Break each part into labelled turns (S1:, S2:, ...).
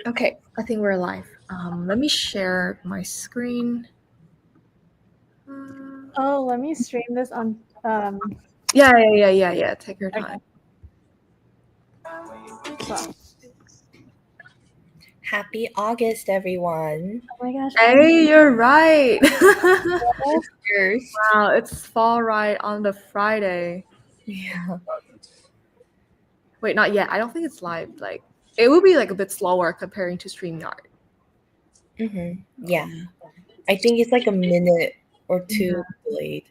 S1: Okay, I think we're live. Let me share my screen.
S2: Oh, let me stream this on.
S1: Yeah. Take your time.
S2: Wow.
S3: Happy August, everyone.
S2: Oh my gosh.
S1: Hey, you're right.
S3: Cheers.
S1: Wow, it's fall right on the Friday.
S3: Yeah.
S1: Wait, not yet. I don't think it's live. Like, it will be like a bit slower comparing to StreamYard.
S3: Yeah. I think it's like a minute or two delayed.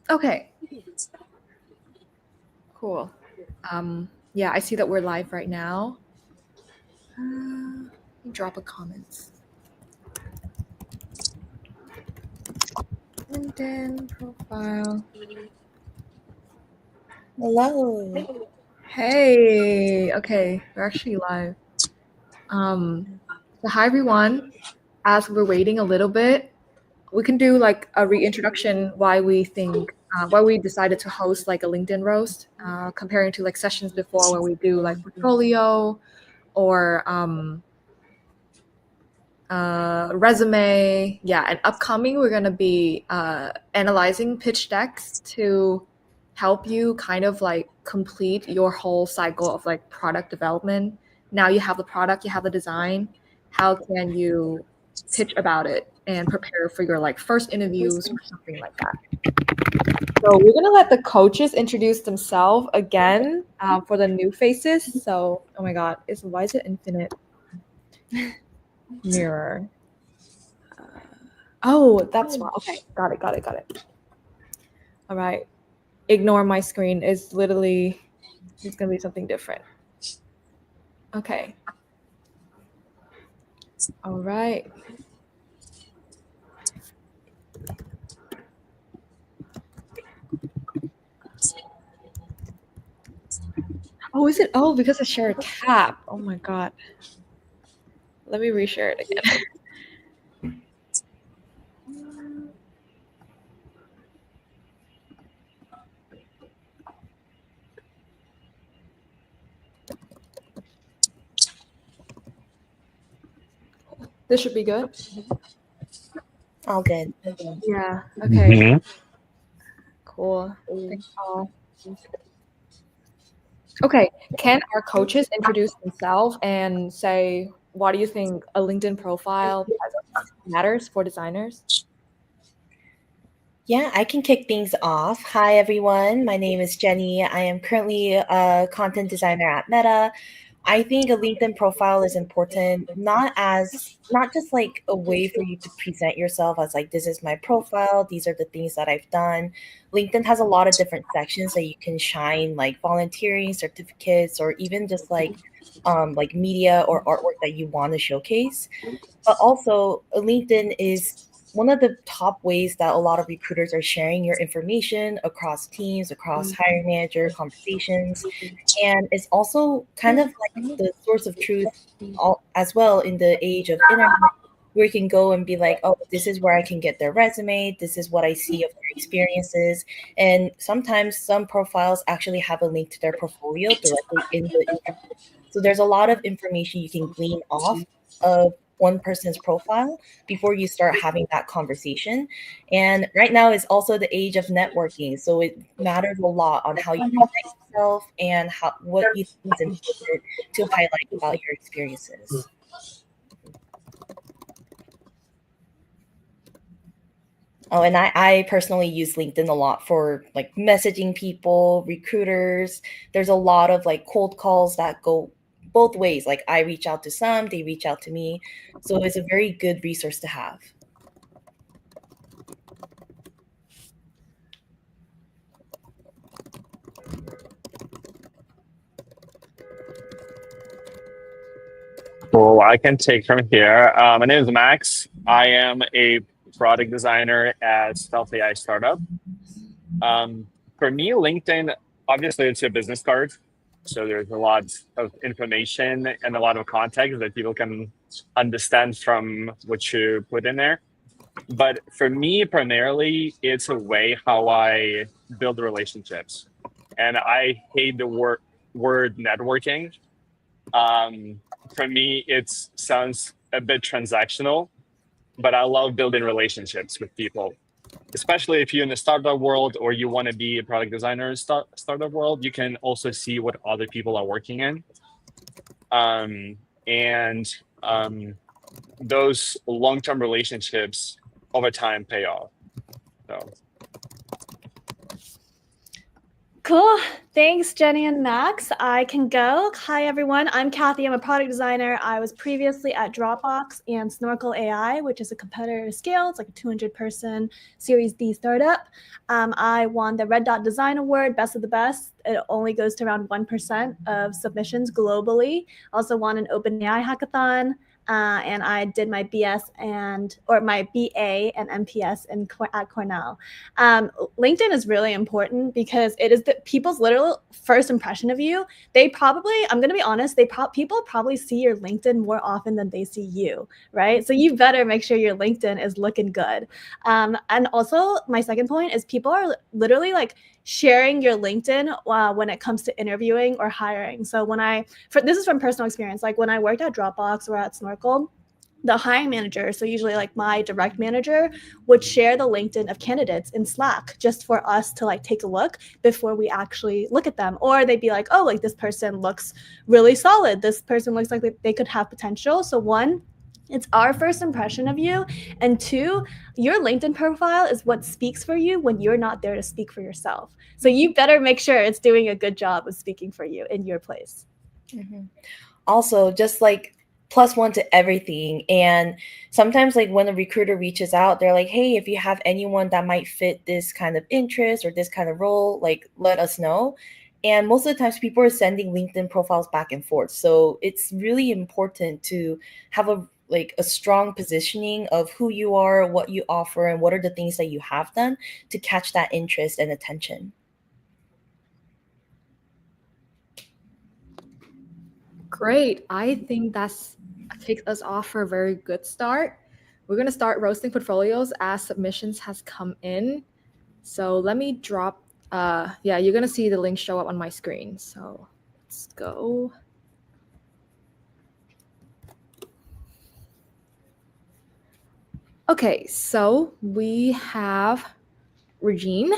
S1: Okay. Cool. Yeah, I see that we're live right now. Let me drop a comment. LinkedIn profile.
S3: Hello.
S1: Hey. Okay, we're actually live. So hi everyone. As we're waiting a little bit, we can do like a reintroduction why we decided to host like a LinkedIn roast, comparing to like sessions before where we do like portfolio or resume. Yeah, and upcoming we're gonna be analyzing pitch decks to help you kind of like complete your whole cycle of like product development. Now you have the product, you have the design. How can you pitch about it and prepare for your like first interviews or something like that? So we're gonna let the coaches introduce themselves again for the new faces. So, oh my God, why is it infinite mirror? Oh, that's why. Okay, got it. All right, ignore my screen. It's gonna be something different. Okay. All right. Oh, is it? Oh, because I share a tab. Oh my God. Let me reshare it again. This should be good.
S3: All good.
S1: Yeah. Okay. Cool. Thanks, all. Okay. Can our coaches introduce themselves and say, why do you think a LinkedIn profile matters for designers?
S3: Yeah, I can kick things off. Hi, everyone. My name is Jenny. I am currently a content designer at Meta. I think a LinkedIn profile is important, not just like a way for you to present yourself as like this is my profile, these are the things that I've done. LinkedIn has a lot of different sections that you can shine, like volunteering, certificates, or even just like media or artwork that you want to showcase. But also, LinkedIn is one of the top ways that a lot of recruiters are sharing your information across teams, across hiring manager conversations. And it's also kind of like the source of truth as well in the age of internet, where you can go and be like, oh, this is where I can get their resume. This is what I see of their experiences. And sometimes some profiles actually have a link to their portfolio directly in the interview. So there's a lot of information you can glean off of one person's profile before you start having that conversation. And right now is also the age of networking. So it matters a lot on how you present yourself and what you think is important to highlight about your experiences. Oh, and I personally use LinkedIn a lot for like messaging people, recruiters. There's a lot of like cold calls that go both ways. Like I reach out to some, they reach out to me. So it's a very good resource to have.
S4: Cool. I can take from here. My name is Max. I am a product designer at Stealth AI startup. For me, LinkedIn, obviously, it's a business card. So there's a lot of information and a lot of context that people can understand from what you put in there. But for me, primarily, it's a way how I build relationships. And I hate the word networking For me, it sounds a bit transactional, but I love building relationships with people, especially if you're in the startup world or you want to be a product designer in startup world. You can also see what other people are working in, and those long-term relationships over time pay off. So
S2: Cool. Thanks, Jenny and Max. I can go. Hi, everyone. I'm Kathy. I'm a product designer. I was previously at Dropbox and Snorkel AI, which is a competitor to Scale. It's like a 200-person Series D startup. I won the Red Dot Design Award, Best of the Best. It only goes to around 1% of submissions globally. Also won an OpenAI hackathon. And I did my my BA and MPS at Cornell. LinkedIn is really important because it is people's literal first impression of you. I'm going to be honest, people probably see your LinkedIn more often than they see you, right? So you better make sure your LinkedIn is looking good. And also, my second point is people are literally like sharing your LinkedIn when it comes to interviewing or hiring. So this is from personal experience, like when I worked at Dropbox or at Snorkel, the hiring manager, so usually like my direct manager, would share the LinkedIn of candidates in Slack just for us to like take a look before we actually look at them. Or they'd be like, oh, like this person looks really solid. This person looks like they could have potential. So one, it's our first impression of you. And two, your LinkedIn profile is what speaks for you when you're not there to speak for yourself. So you better make sure it's doing a good job of speaking for you in your place.
S3: Mm-hmm. Also, just like +1 to everything. And sometimes like when a recruiter reaches out, they're like, hey, if you have anyone that might fit this kind of interest or this kind of role, like let us know. And most of the times people are sending LinkedIn profiles back and forth. So it's really important to have a strong positioning of who you are, what you offer, and what are the things that you have done to catch that interest and attention.
S1: Great. I think that's kicks us off for a very good start. We're going to start roasting portfolios as submissions has come in. So let me drop, yeah, you're going to see the link show up on my screen. So let's go. Okay, so we have Regine.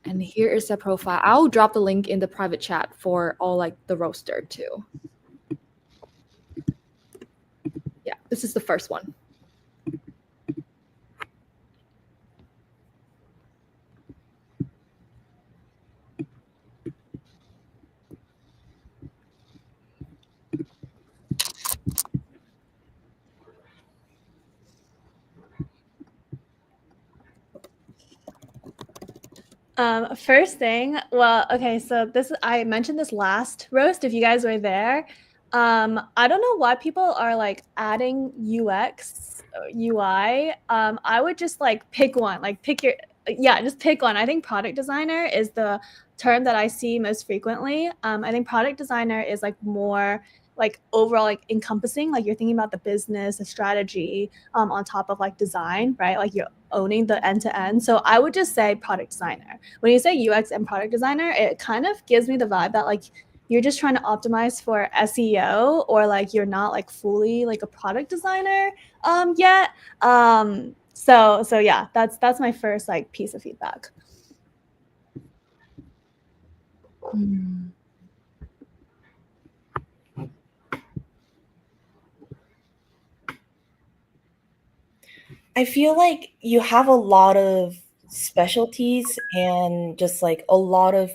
S1: And here is the profile. I'll drop the link in the private chat for all like the roster too. Yeah, this is the first one.
S2: First thing, well, okay, so I mentioned this last roast if you guys were there. I don't know why people are like adding UX or UI. I would just like pick one, just pick one. I think product designer is the term that I see most frequently. I think product designer is like more like overall like encompassing, like you're thinking about the business, the strategy, on top of like design, right? Like you're owning the end to end. So I would just say product designer. When you say UX and product designer, it kind of gives me the vibe that like you're just trying to optimize for SEO, or like you're not like fully like a product designer yet. So yeah, that's my first like piece of feedback.
S3: I feel like you have a lot of specialties and just like a lot of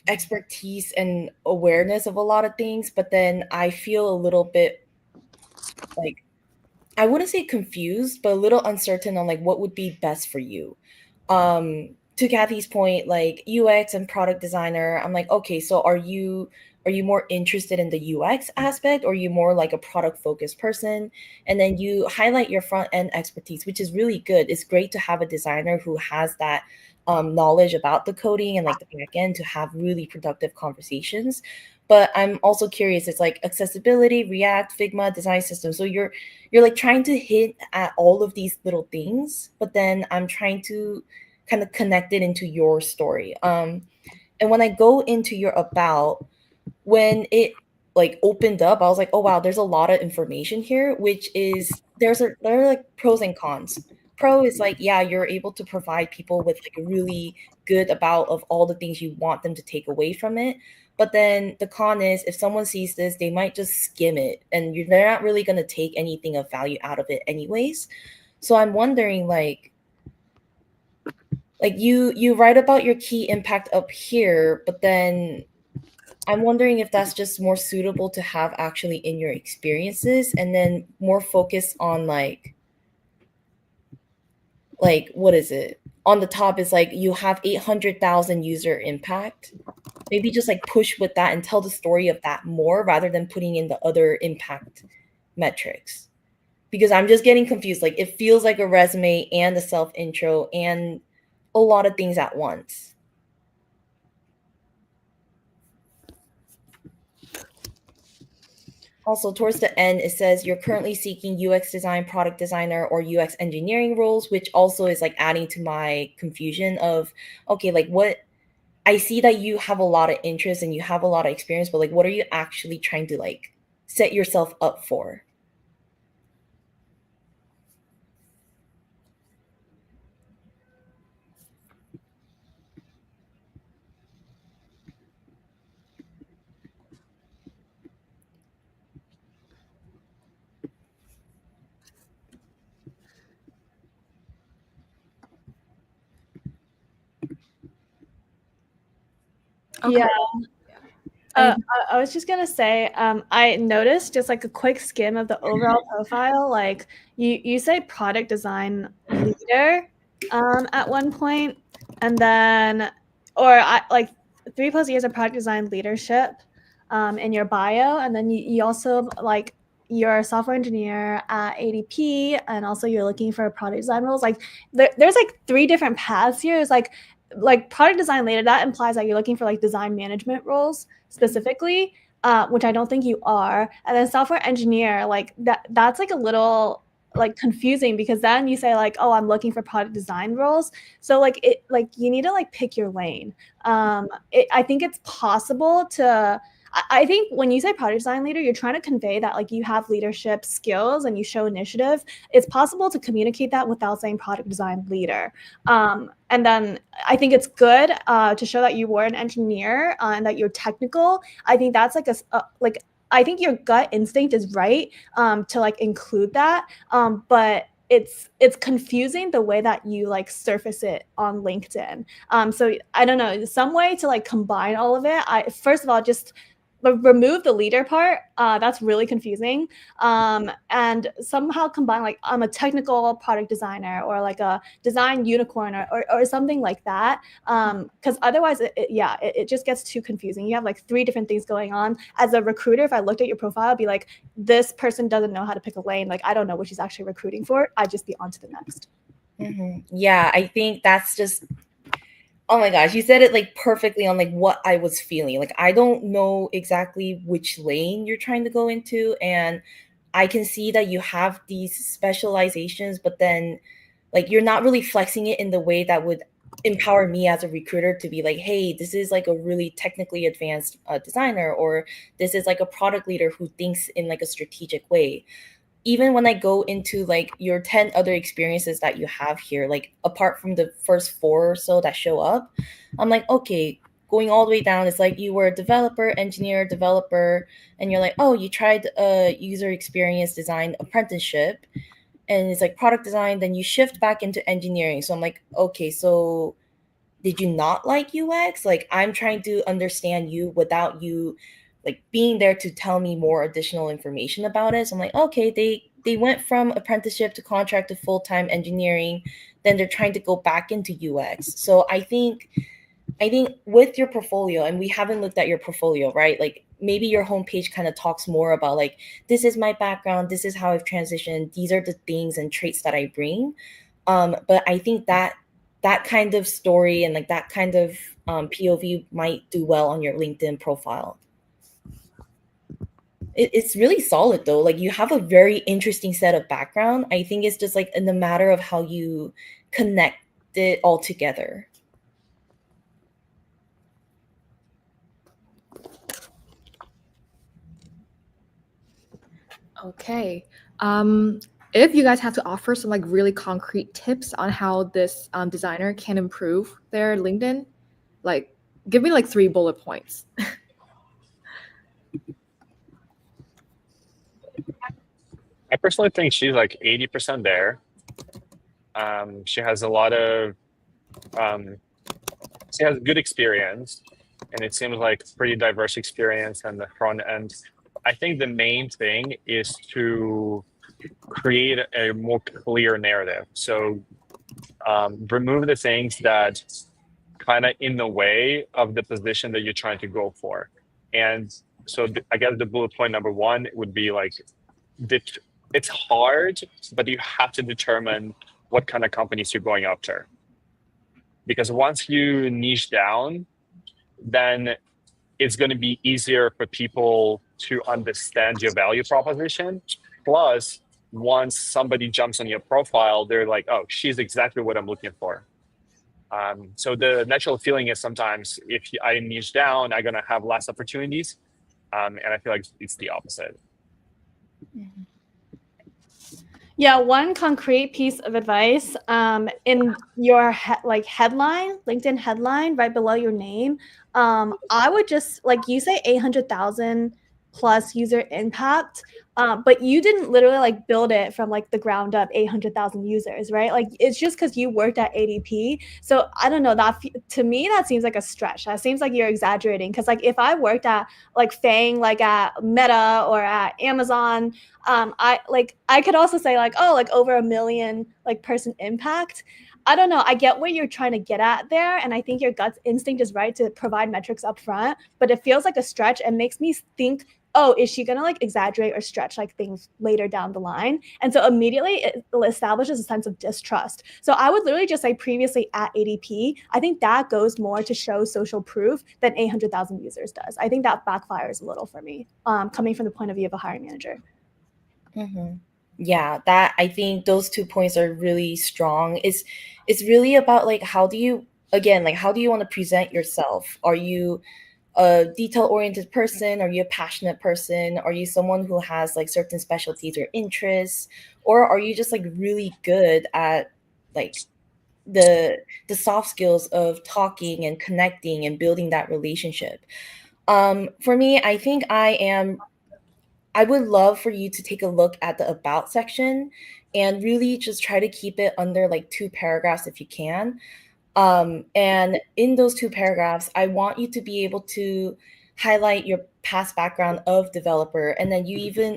S3: expertise and awareness of a lot of things, but then I feel a little bit like, I wouldn't say confused, but a little uncertain on like what would be best for you. To Kathy's point, like UX and product designer, I'm like, okay, so are you more interested in the UX aspect, or are you more like a product focused person? And then you highlight your front end expertise, which is really good. It's great to have a designer who has that knowledge about the coding and like the back end to have really productive conversations. But I'm also curious, it's like accessibility, React, Figma, design system. So you're like trying to hit at all of these little things, but then I'm trying to kind of connect it into your story. And when I go into your about, when it like opened up, I was like, oh wow, there's a lot of information here, which is there are like pros and cons. Pro is like, yeah, you're able to provide people with like a really good about of all the things you want them to take away from it. But then the con is if someone sees this, they might just skim it and they're not really going to take anything of value out of it anyways. So I'm wondering like you write about your key impact up here, but then I'm wondering if that's just more suitable to have actually in your experiences and then more focused on like what is it? On the top is like you have 800,000 user impact. Maybe just like push with that and tell the story of that more rather than putting in the other impact metrics. Because I'm just getting confused. Like it feels like a resume and a self intro and a lot of things at once. Also, towards the end, it says you're currently seeking UX design, product designer, or UX engineering roles, which also is like adding to my confusion of, okay, like what I see that you have a lot of interest and you have a lot of experience, but like what are you actually trying to like set yourself up for?
S1: Okay.
S2: Yeah.
S1: And
S2: I was just gonna say, I noticed just like a quick skim of the overall profile. Like you say product design leader at one point, and then or I like 3+ years of product design leadership in your bio, and then you also like you're a software engineer at ADP, and also you're looking for product design roles. Like there's like 3 different paths here. It's like product design leader, that implies that you're looking for like design management roles specifically, which I don't think you are. And then software engineer, like that's like a little like confusing because then you say like, oh, I'm looking for product design roles. So like it like you need to like pick your lane. I think it's possible to I think when you say product design leader, you're trying to convey that like you have leadership skills and you show initiative. It's possible to communicate that without saying product design leader. And then I think it's good to show that you were an engineer and that you're technical. I think that's like like I think your gut instinct is right to like include that, but it's confusing the way that you like surface it on LinkedIn. So I don't know, some way to like combine all of it. I first of all just remove the leader part. That's really confusing. And somehow combine like I'm a technical product designer or like a design unicorn or something like that. Because otherwise, it just gets too confusing. You have like 3 different things going on. As a recruiter, if I looked at your profile, I'd be like, this person doesn't know how to pick a lane. Like I don't know what she's actually recruiting for. I'd just be on to the next.
S3: Mm-hmm. Yeah, I think that's just oh my gosh, you said it like perfectly on like what I was feeling. Like I don't know exactly which lane you're trying to go into and I can see that you have these specializations but then like you're not really flexing it in the way that would empower me as a recruiter to be like, hey, this is like a really technically advanced designer or this is like a product leader who thinks in like a strategic way. Even when I go into like your 10 other experiences that you have here, like apart from the first 4 or so that show up, I'm like, okay, going all the way down, it's like you were a developer, engineer, developer, and you're like, oh, you tried a user experience design apprenticeship, and it's like product design, then you shift back into engineering. So I'm like, okay, so did you not like UX? Like I'm trying to understand you without you like being there to tell me more additional information about it. So I'm like, okay, they went from apprenticeship to contract to full-time engineering, then they're trying to go back into UX. So I think with your portfolio, and we haven't looked at your portfolio, right? Like maybe your homepage kind of talks more about like, this is my background, this is how I've transitioned, these are the things and traits that I bring. But I think that kind of story and like that kind of POV might do well on your LinkedIn profile. It's really solid though. Like you have a very interesting set of background. I think it's just like in the matter of how you connect it all together.
S1: Okay. If you guys have to offer some like really concrete tips on how this designer can improve their LinkedIn, like give me like 3 bullet points.
S4: I personally think she's like 80% there. She has a lot of, um, she has good experience, and it seems like pretty diverse experience on the front end. I think the main thing is to create a more clear narrative. So remove the things that kind of in the way of the position that you're trying to go for. And so I guess the bullet point number one would be like, it's hard, but you have to determine what kind of companies you're going after. Because once you niche down, then it's going to be easier for people to understand your value proposition. Plus, once somebody jumps on your profile, they're like, oh, she's exactly what I'm looking for. So the natural feeling is sometimes if I niche down, I'm going to have less opportunities. And I feel like it's the opposite.
S3: Mm-hmm.
S2: Yeah, one concrete piece of advice in your headline, LinkedIn headline, right below your name, I would just like you say 800,000 plus user impact, but you didn't literally like build it from like the ground up 800,000 users, right? Like it's just because you worked at ADP. So I don't know, that to me that seems like a stretch. That seems like you're exaggerating because like if I worked at like Fang, like at Meta or at Amazon, I could also say like, oh, like over 1 million like person impact. I don't know. I get what you're trying to get at there, and I think your gut instinct is right to provide metrics up front, but it feels like a stretch and makes me think, oh, is she gonna like exaggerate or stretch like things later down the line? And so immediately it establishes a sense of distrust. So I would literally just say previously at ADP. I think that goes more to show social proof than 800,000 users does. I think that backfires a little for me, coming from the point of view of a hiring manager.
S3: Mm-hmm. Yeah, that I think those 2 points are really strong. It's really about like how do you want to present yourself? Are you a detail-oriented person? Are you a passionate person? Are you someone who has like certain specialties or interests? Or are you just like really good at like the soft skills of talking and connecting and building that relationship? For me, I think I would love for you to take a look at the about section and really just try to keep it under like 2 paragraphs if you can. And in those 2 paragraphs, I want you to be able to highlight your past background of developer. And then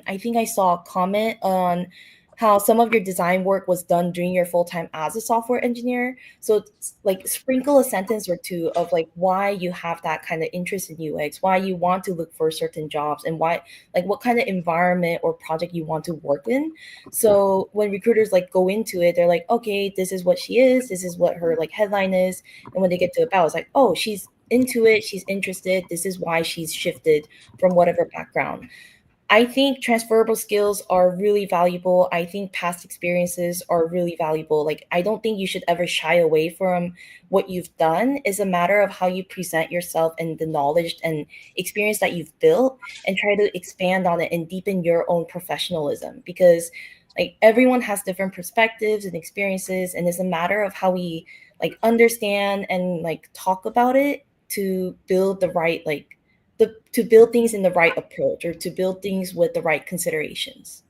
S3: I think I saw a comment on how some of your design work was done during your full time as a software engineer. So it's like sprinkle a sentence or 2 of like why you have that kind of interest in UX, why you want to look for certain jobs, and why, like what kind of environment or project you want to work in. So when recruiters like go into it, they're like, okay, this is what she is, this is what her like headline is. And when they get to about, it's like, oh, she's into it, she's interested, this is why she's shifted from whatever background. I think transferable skills are really valuable. I think past experiences are really valuable. Like, I don't think you should ever shy away from what you've done. It's a matter of how you present yourself and the knowledge and experience that you've built, and try to expand on it and deepen your own professionalism, because like everyone has different perspectives and experiences, and it's a matter of how we like understand and like talk about it to build the right to build things in the right approach, or to build things with the right considerations.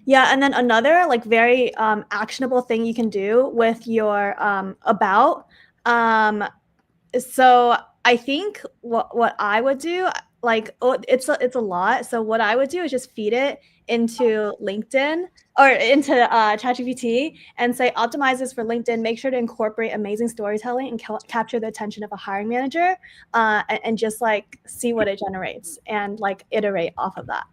S2: Yeah, and then another like very actionable thing you can do with your about. So I think what I would do, like, it's a lot. So what I would do is just feed it into LinkedIn or into ChatGPT and say, optimize this for LinkedIn. Make sure to incorporate amazing storytelling and capture the attention of a hiring manager, and just like see what it generates and like iterate off of that.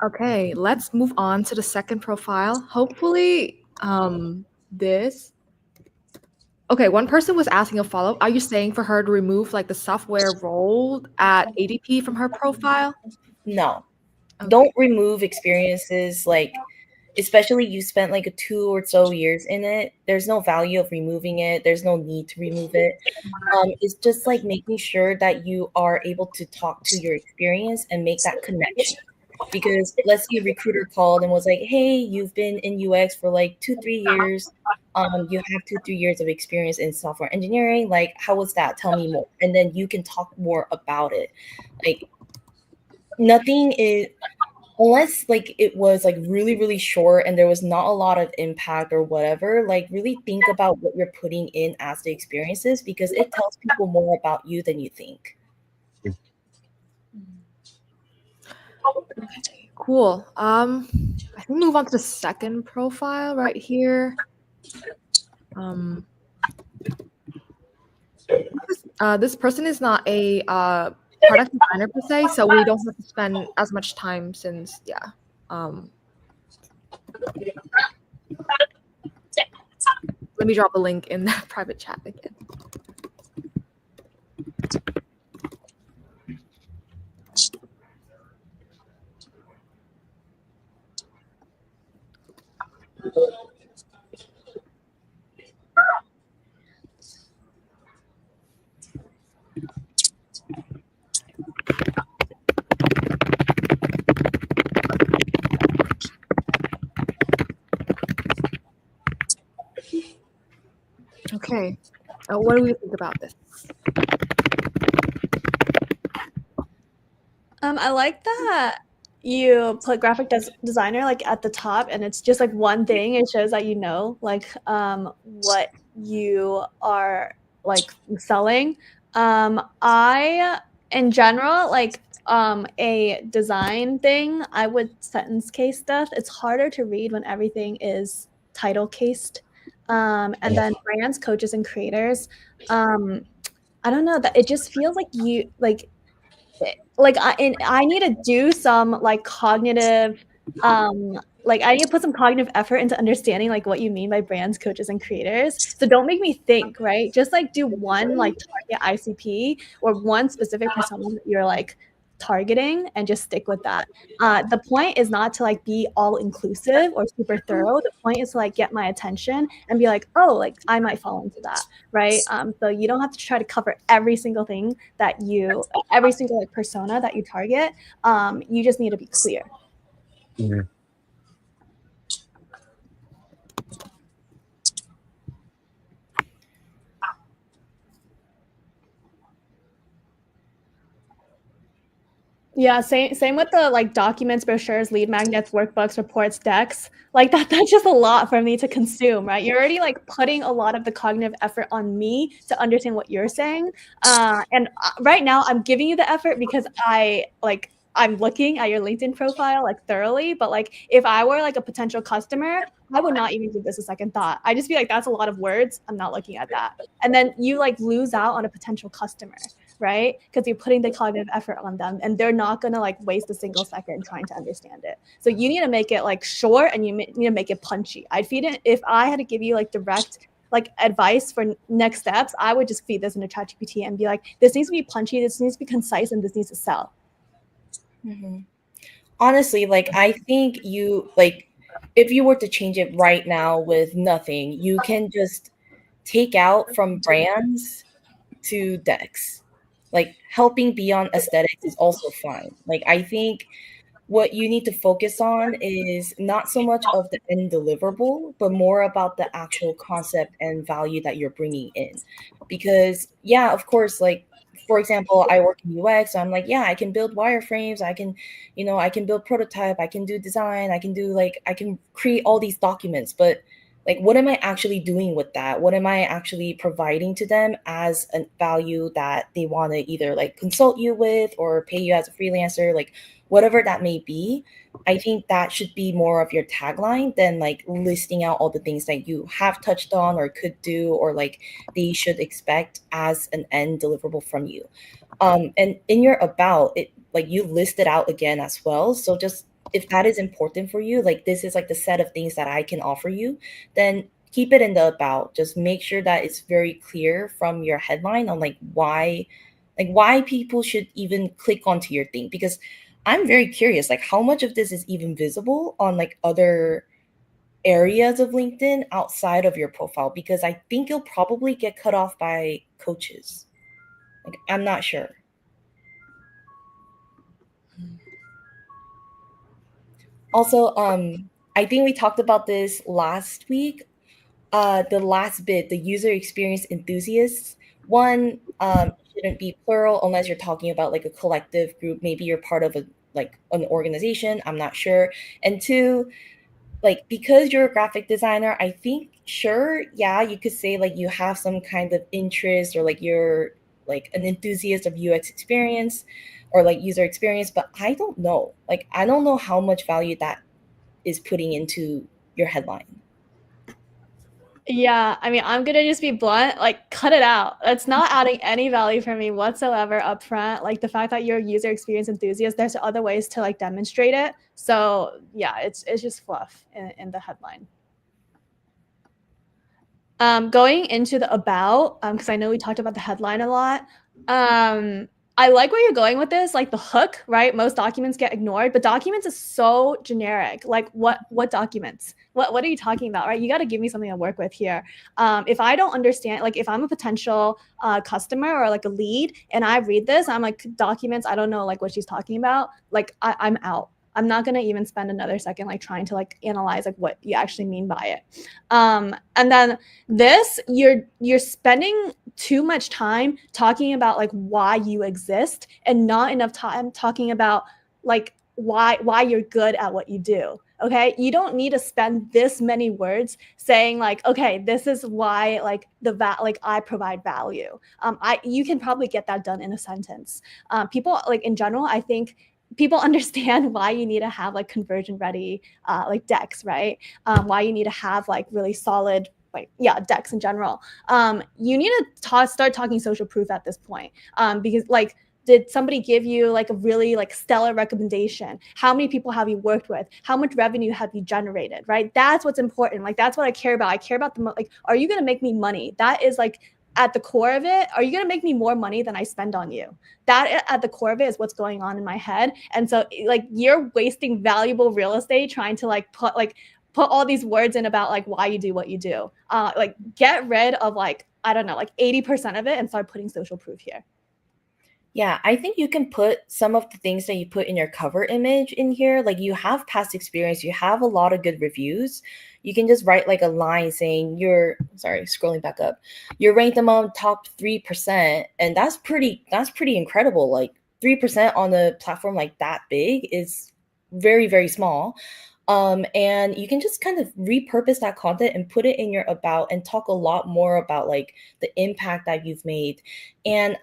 S1: Okay, let's move on to the second profile. Hopefully, this. Okay, one person was asking a follow-up. Are you saying for her to remove like the software role at ADP from her profile?
S3: No,
S1: Okay.
S3: don't remove experiences like especially you spent like 2 or so years in it, there's no value of removing it. There's no need to remove it. It's just like making sure that you are able to talk to your experience and make that connection. Because let's say a recruiter called and was like, "Hey, you've been in UX for like 2-3 years. You have 2-3 years of experience in software engineering. Like, how was that? Tell me more." And then you can talk more about it. Like, nothing is, unless like it was like really really short and there was not a lot of impact or whatever, like really think about what you're putting in as the experiences, because it tells people more about you than you think.
S1: Okay, cool. I think move on to the second profile right here. This person is not a product designer per se, so we don't have to spend as much time since, yeah. Let me drop a link in the private chat again. Okay, what do we think about this?
S2: I like that you put graphic designer like at the top, and it's just like one thing. It shows that you know like what you are like selling. I in general like a design thing, I would sentence case stuff. It's harder to read when everything is title cased. And then brands, coaches, and creators. I don't know, that it just feels like you like I need to do some like cognitive like I need to put some cognitive effort into understanding like what you mean by brands, coaches, and creators. So don't make me think, right? Just like do one like target ICP or one specific persona that you're like targeting and just stick with that. The point is not to like be all inclusive or super thorough. The point is to like get my attention and be like, oh, like I might fall into that, right? So you don't have to try to cover every single thing that you, every single like persona that you target. You just need to be clear.
S4: Mhm.
S2: Yeah, same with the like documents, brochures, lead magnets, workbooks, reports, decks. Like that's just a lot for me to consume, right? You're already like putting a lot of the cognitive effort on me to understand what you're saying. And right now I'm giving you the effort because I'm looking at your LinkedIn profile like thoroughly, but like if I were like a potential customer, I would not even give this a second thought. I just feel like that's a lot of words. I'm not looking at that. And then you like lose out on a potential customer, right? Because you're putting the cognitive effort on them and they're not going to like waste a single second trying to understand it. So you need to make it like short and you need to make it punchy. I'd feed it, if I had to give you like direct like advice for next steps, I would just feed this into ChatGPT and be like, this needs to be punchy, this needs to be concise, and this needs to sell.
S3: Mm-hmm. Honestly, like I think you like if you were to change it right now with nothing, you can just take out from brands to decks. Like helping beyond aesthetics is also fine. Like I think what you need to focus on is not so much of the end deliverable, but more about the actual concept and value that you're bringing in. Because, yeah, of course, like, for example, I work in UX, so I'm like, yeah, I can build wireframes, I can, I can build prototype, I can do design, I can create all these documents, but like, what am I actually doing with that? What am I actually providing to them as a value that they want to either like consult you with or pay you as a freelancer? Like, whatever that may be, I think that should be more of your tagline than like listing out all the things that you have touched on or could do or like they should expect as an end deliverable from you. And in your about it, like you listed out again as well. So just if that is important for you, like this is like the set of things that I can offer you, then keep it in the about. Just make sure that it's very clear from your headline on like why people should even click onto your thing, because I'm very curious, like how much of this is even visible on like other areas of LinkedIn outside of your profile, because I think you'll probably get cut off by coaches. Like, I'm not sure. Also, I think we talked about this last week. The last bit, the user experience enthusiasts. One, shouldn't be plural unless you're talking about like a collective group. Maybe you're part of an organization. I'm not sure. And two, like, because you're a graphic designer, I think, sure, yeah, you could say like you have some kind of interest, or like you're like an enthusiast of UX experience or like user experience, but I don't know. Like, I don't know how much value that is putting into your headline.
S2: Yeah, I mean, I'm gonna just be blunt, like cut it out. It's not adding any value for me whatsoever up front. Like the fact that you're a user experience enthusiast, there's other ways to like demonstrate it. So yeah, it's just fluff in the headline. Going into the about, because I know we talked about the headline a lot. I like where you're going with this, like the hook, right? Most documents get ignored, but documents is so generic. Like what documents? What are you talking about, right? You got to give me something to work with here. If I don't understand, like if I'm a potential customer or like a lead and I read this, I'm like, documents, I don't know like what she's talking about. Like I'm out. I'm not gonna even spend another second like trying to like analyze like what you actually mean by it. And then this, you're spending too much time talking about like why you exist and not enough time talking about like why you're good at what you do. Okay, you don't need to spend this many words saying like, okay, this is why like like I provide value. You can probably get that done in a sentence. People like in general, I think people understand why you need to have like conversion ready like decks, right? Why you need to have like really solid like decks in general. You need to start talking social proof at this point, because like, did somebody give you like a really like stellar recommendation? How many people have you worked with? How much revenue have you generated? Right, that's what's important. Like that's what I care about. I care about the like, are you going to make me money? That is like at the core of it. Are you going to make me more money than I spend on you? That at the core of it is what's going on in my head. And so like you're wasting valuable real estate trying to like put all these words in about like why you do what you do. Like get rid of like, I don't know, like 80% of it and start putting social proof here.
S3: Yeah, I think you can put some of the things that you put in your cover image in here. Like, you have past experience, you have a lot of good reviews. You can just write like a line saying sorry, scrolling back up. You're ranked among top 3%, and that's pretty incredible. Like 3% on a platform like that big is very, very small. And you can just kind of repurpose that content and put it in your about and talk a lot more about like the impact that you've made. And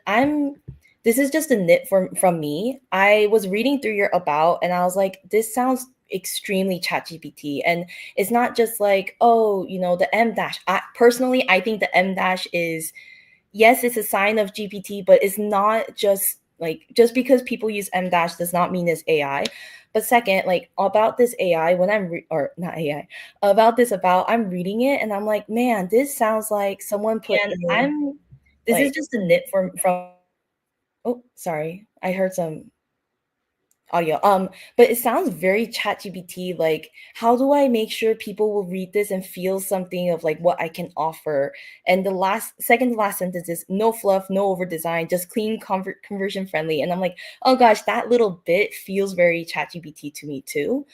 S3: this is just a nit from me. I was reading through your about and I was like, this sounds extremely ChatGPT. And it's not just like, oh, the M dash. Personally, I think the M dash is, yes, it's a sign of GPT, but it's not just because people use M dash does not mean it's AI. But second, like about this AI, when or not AI, about this about, I'm reading it and I'm like, man, this sounds like someone put. And this is just a nit from. Oh, sorry, I heard some audio. But it sounds very ChatGPT. Like, how do I make sure people will read this and feel something of like what I can offer? And the second to last sentence is no fluff, no over design, just clean, conversion friendly. And I'm like, oh gosh, that little bit feels very ChatGPT to me too.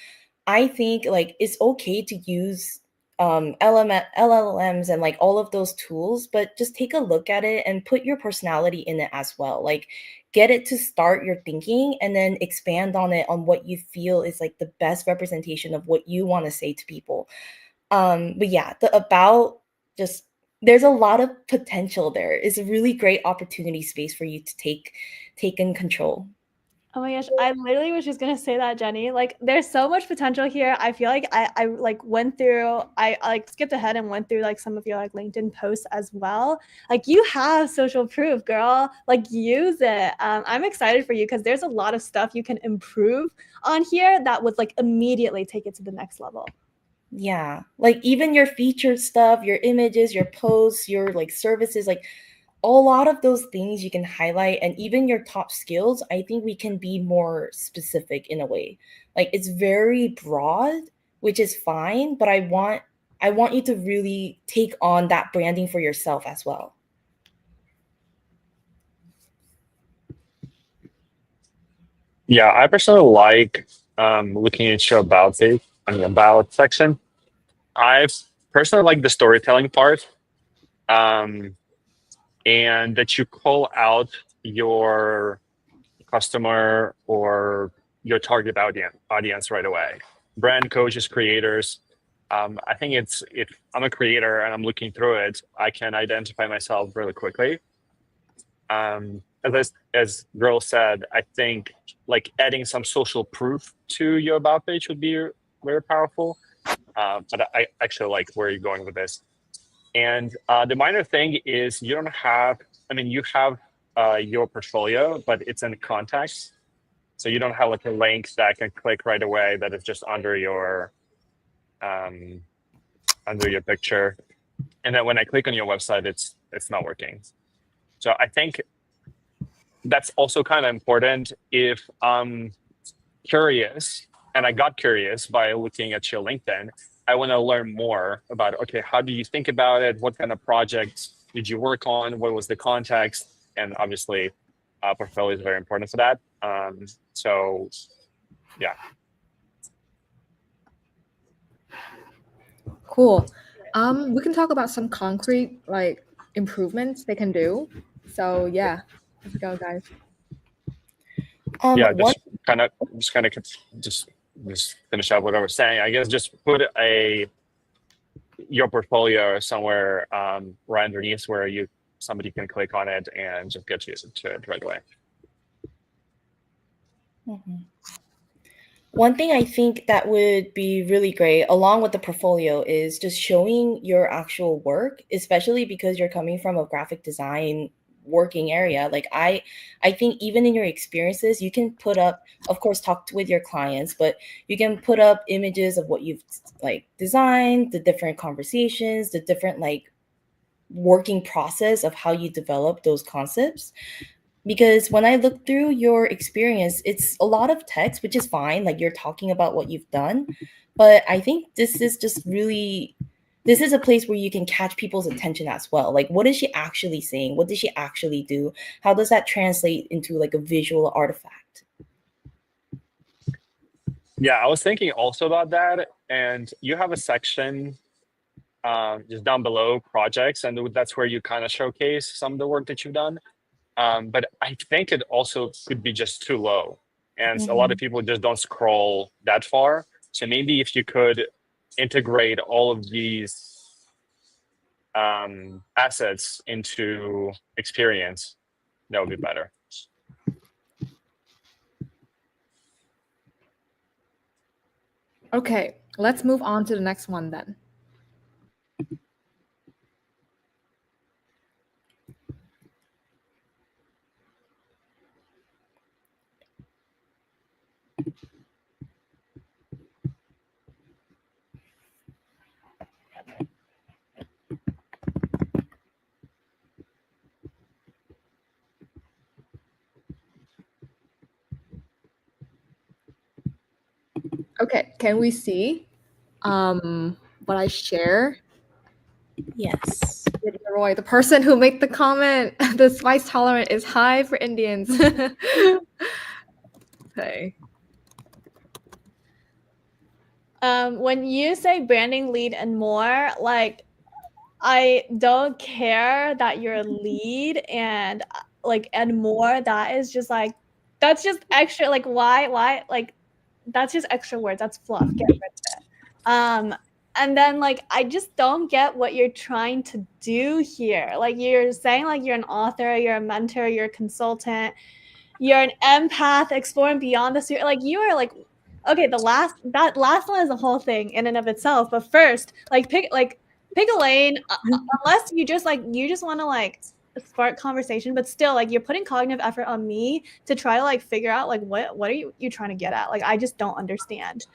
S3: I think like it's okay to use LLMs and like all of those tools, but just take a look at it and put your personality in it as well. Like, get it to start your thinking and then expand on it on what you feel is like the best representation of what you want to say to people. But yeah, the about, just there's a lot of potential there. It's a really great opportunity space for you to take in control.
S2: Oh my gosh, I literally was just gonna say that, Jenny. Like, there's so much potential here. I feel like I like went through, I like skipped ahead and went through like some of your like LinkedIn posts as well. Like, you have social proof, girl. Like, use it. I'm excited for you because there's a lot of stuff you can improve on here that would like immediately take it to the next level.
S3: Yeah, like even your featured stuff, your images, your posts, your like services, like a lot of those things you can highlight, and even your top skills, I think we can be more specific in a way. Like, it's very broad, which is fine, but I want you to really take on that branding for yourself as well.
S4: Yeah, I personally like looking at your about page, on the about section. I personally like the storytelling part, um, and that you call out your customer or your target audience right away. Brand coaches, creators. I think if I'm a creator and I'm looking through it, I can identify myself really quickly. As Girl said, I think like adding some social proof to your about page would be very powerful. But I actually like where you're going with this. And the minor thing is you don't have, I mean, you have your portfolio, but it's in context. So you don't have like a link that I can click right away that is just under your picture. And then when I click on your website, it's not working. So I think that's also kind of important if I'm curious, and I got curious by looking at your LinkedIn. I want to learn more about, okay, how do you think about it? What kind of projects did you work on? What was the context? And obviously, portfolio is very important for that. So, yeah.
S1: Cool. We can talk about some concrete like improvements they can do. So yeah, let's go, guys.
S4: Yeah,
S3: One
S4: just finish up what I was saying. I guess just put your portfolio somewhere right underneath where somebody can click on it and just get you to it right away.
S3: One thing I think that would be really great, along with the portfolio, is just showing your actual work, especially because you're coming from a graphic design working area. Like I think even in your experiences, you can put up, of course, talk with your clients, but you can put up images of what you've like designed, the different conversations, the different like working process of how you develop those concepts. Because when I look through your experience, it's a lot of text, which is fine. Like you're talking about what you've done. But I think this is a place where you can catch people's attention as well. Like, what is she actually saying? What did she actually do? How does that translate into like a visual artifact?
S4: Yeah, I was thinking also about that. And you have a section just down below projects, and that's where you kind of showcase some of the work that you've done. But I think it also could be just too low. And a lot of people just don't scroll that far. So maybe if you could integrate all of these assets into experience, that would be better.
S1: Okay, let's move on to the next one then. Okay, can we see what I share?
S3: Yes.
S1: Roy, the person who made the comment, the spice tolerance is high for Indians. Okay.
S2: When you say branding lead and more, like I don't care that you're a lead and like and more. That is just like that's just extra. Like why like that's just extra words. That's fluff. Get rid of it. And then like I just don't get what you're trying to do here. Like you're saying like you're an author, you're a mentor, you're a consultant, you're an empath, exploring beyond the like you are like okay, that last one is a whole thing in and of itself. But first, like pick a lane, unless you just want to like spark conversation, but still like you're putting cognitive effort on me to try to like figure out like what are you trying to get at. Like I just don't understand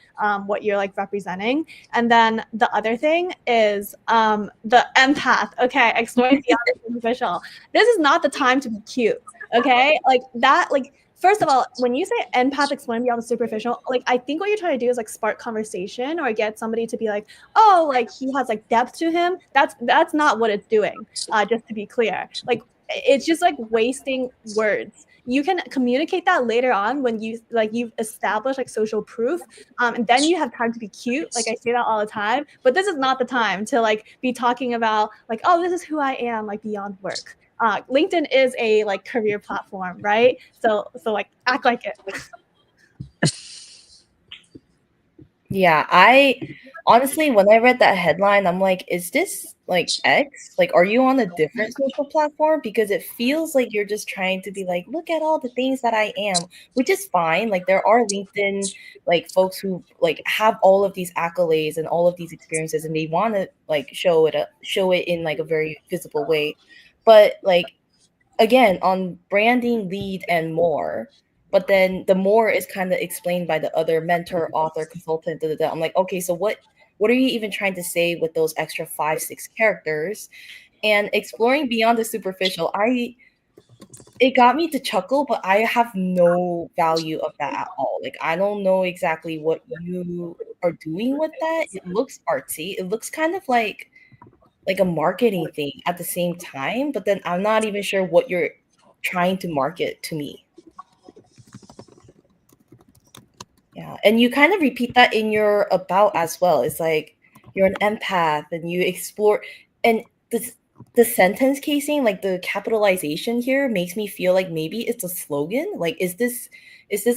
S2: what you're like representing. And then the other thing is the empath. Okay, exploring beyond the superficial. This is not the time to be cute. Okay, like that, like First of all, when you say empath exploring beyond the superficial, like I think what you're trying to do is like spark conversation or get somebody to be like, oh, like he has like depth to him. That's not what it's doing. Just to be clear, like it's just like wasting words. You can communicate that later on when you've established like social proof, and then you have time to be cute. Like I say that all the time, but this is not the time to like be talking about like, oh, this is who I am, like beyond work. LinkedIn is a like career platform, right? So like act like it.
S3: Yeah, I honestly, when I read that headline, I'm like, is this like X? Like, are you on a different social platform? Because it feels like you're just trying to be like, look at all the things that I am, which is fine. Like, there are LinkedIn like folks who like have all of these accolades and all of these experiences, and they want to like show it in like a very visible way. But like again, on branding, lead, and more. But then the more is kind of explained by the other mentor, author, consultant. Da, da, da. I'm like, okay, so what are you even trying to say with those extra 5, 6 characters? And exploring beyond the superficial, it got me to chuckle, but I have no value of that at all. Like I don't know exactly what you are doing with that. It looks artsy. It looks kind of like a marketing thing at the same time, but then I'm not even sure what you're trying to market to me. Yeah, and you kind of repeat that in your about as well. It's like you're an empath and you explore, and the sentence casing, like the capitalization here makes me feel like maybe it's a slogan. Like is this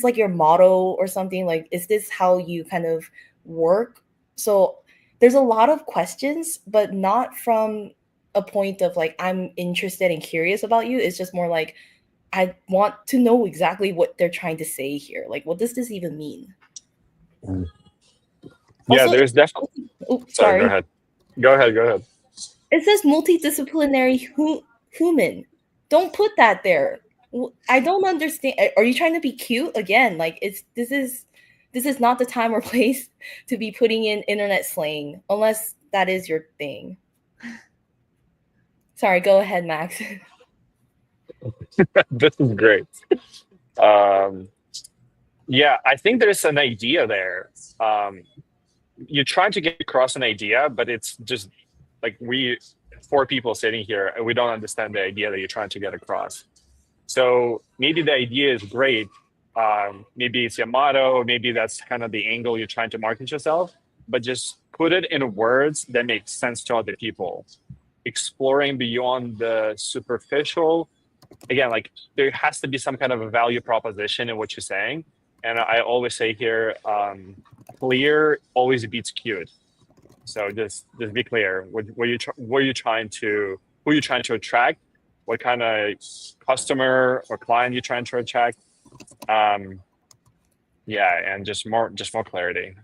S3: like your motto or something? Like is this how you kind of work? So there's a lot of questions, but not from a point of like I'm interested and curious about you. It's just more like I want to know exactly what they're trying to say here. Like, what does this even mean?
S4: Yeah,
S3: Also,
S4: there's definitely.
S3: oops,
S4: Sorry, go
S3: sorry.
S4: ahead. Go ahead. Go ahead.
S3: It says multidisciplinary human. Don't put that there. I don't understand. Are you trying to be cute again? Like, this is not the time or place to be putting in internet slang, unless that is your thing. Sorry, go ahead, Max.
S4: This is great. Um, yeah, I think there's an idea there. You're trying to get across an idea, but it's just like we 4 people sitting here and we don't understand the idea that you're trying to get across. So maybe the idea is great. Maybe it's your motto, maybe that's kind of the angle you're trying to market yourself, but just put it in words that make sense to other people. Exploring beyond the superficial, again, like there has to be some kind of a value proposition in what you're saying. And I always say here, clear always beats cute. So just be clear. What you trying to who you trying to attract, what kind of customer or client you're trying to attract. Yeah, and just more clarity.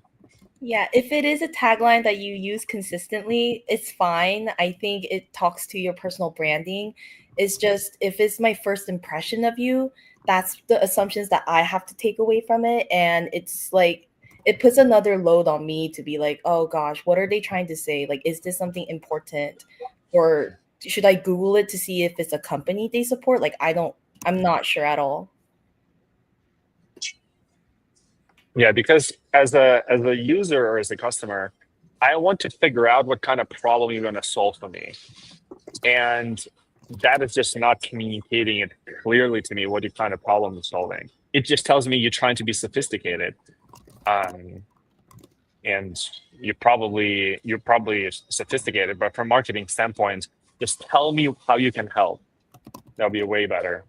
S3: Yeah, if it is a tagline that you use consistently, it's fine. I think it talks to your personal branding. It's just if it's my first impression of you, that's the assumptions that I have to take away from it. And it's like it puts another load on me to be like, oh gosh, what are they trying to say? Like, is this something important? Or should I Google it to see if it's a company they support? Like, I'm not sure at all.
S4: Yeah, because as a user or as a customer, I want to figure out what kind of problem you're going to solve for me, and that is just not communicating it clearly to me what your kind of problem you're solving. It just tells me you're trying to be sophisticated, and you're probably sophisticated, but from marketing standpoint, just tell me how you can help. That'll be way better.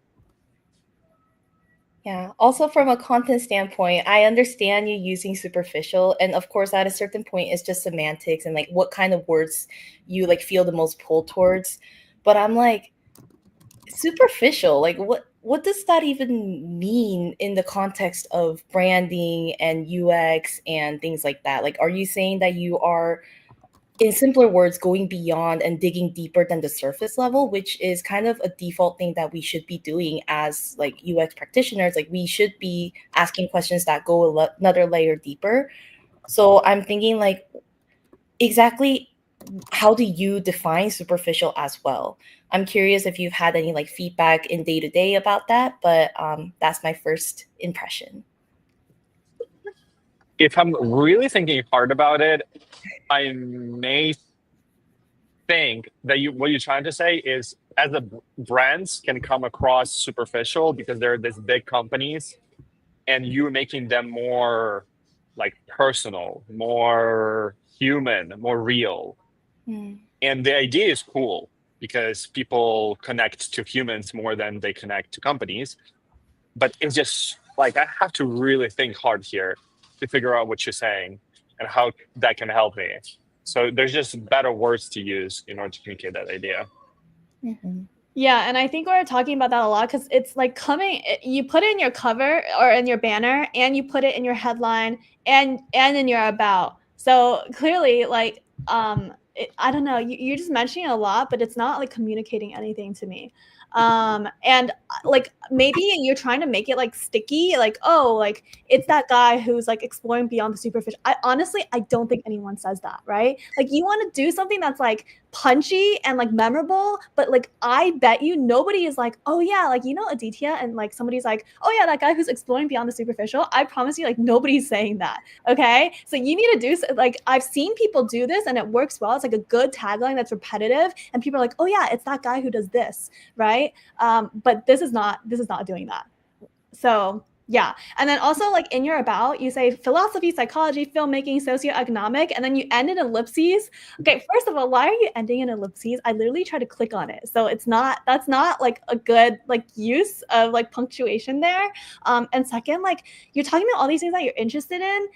S3: Yeah. Also, from a content standpoint, I understand you using superficial, and of course, at a certain point, it's just semantics and like what kind of words you like feel the most pull towards. But I'm like, superficial. Like, what does that even mean in the context of branding and UX and things like that? Like, are you saying that you are, in simpler words, going beyond and digging deeper than the surface level, which is kind of a default thing that we should be doing as like UX practitioners? Like we should be asking questions that go another layer deeper. So I'm thinking like, exactly how do you define superficial as well? I'm curious if you've had any like feedback in day to day about that, but that's my first impression.
S4: If I'm really thinking hard about it, I may think that what you're trying to say is as the brands can come across superficial because they're these big companies and you're making them more like personal, more human, more real. And the idea is cool because people connect to humans more than they connect to companies. But it's just like I have to really think hard here to figure out what you're saying and how that can help me. So there's just better words to use in order to communicate that idea.
S2: Yeah, and I think we're talking about that a lot because it's like you put it in your cover or in your banner, and you put it in your headline and in your about. So clearly, like, I don't know, you're just mentioning a lot, but it's not like communicating anything to me. And like maybe you're trying to make it like sticky, like, oh, like it's that guy who's like exploring beyond the superficial. I don't think anyone says that, right? Like you want to do something that's like punchy and like memorable, but like I bet you nobody is like, oh yeah, like, you know, Aditya, and like somebody's like, oh yeah, that guy who's exploring beyond the superficial. I promise you, like nobody's saying that. Okay, so you need to do like, I've seen people do this and it works well. It's like a good tagline that's repetitive and people are like, oh yeah, it's that guy who does this, right? But this is not doing that. So yeah. And then also like in your about, you say philosophy, psychology, filmmaking, socioeconomic, and then you end in ellipses. Okay, first of all, why are you ending in ellipses? I literally try to click on it. So that's not like a good like use of like punctuation there. And second, like you're talking about all these things that you're interested in.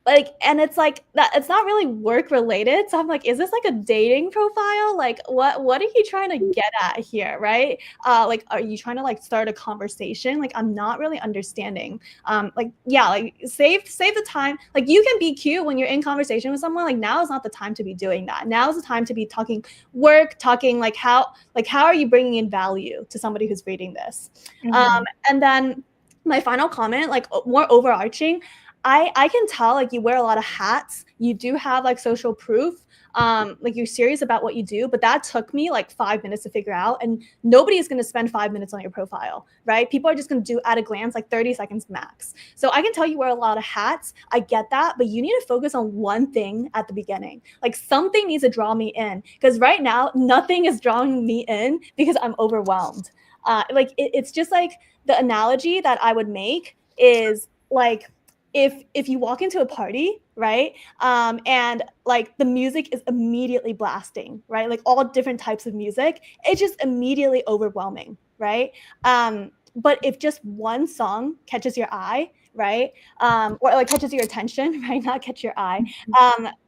S2: Like, and it's like that, it's not really work related. So I'm like, is this like a dating profile? Like what are you trying to get at here? Right. Like, are you trying to like start a conversation? Like, I'm not really understanding. Like, yeah, like save the time. Like you can be cute when you're in conversation with someone. Like now is not the time to be doing that. Now is the time to be talking work, talking like how are you bringing in value to somebody who's reading this? And then my final comment, like more overarching, I can tell like you wear a lot of hats. You do have like social proof. Like you're serious about what you do, but that took me like 5 minutes to figure out. And nobody is going to spend 5 minutes on your profile, right? People are just going to do at a glance like 30 seconds max. So I can tell you wear a lot of hats. I get that, but you need to focus on one thing at the beginning. Like something needs to draw me in, because right now nothing is drawing me in because I'm overwhelmed. Like it's just like the analogy that I would make is like, if you walk into a party, right, and like the music is immediately blasting, right, like all different types of music, it's just immediately overwhelming, right? But if just one song catches your eye, right, or like catches your attention, right, not catch your eye,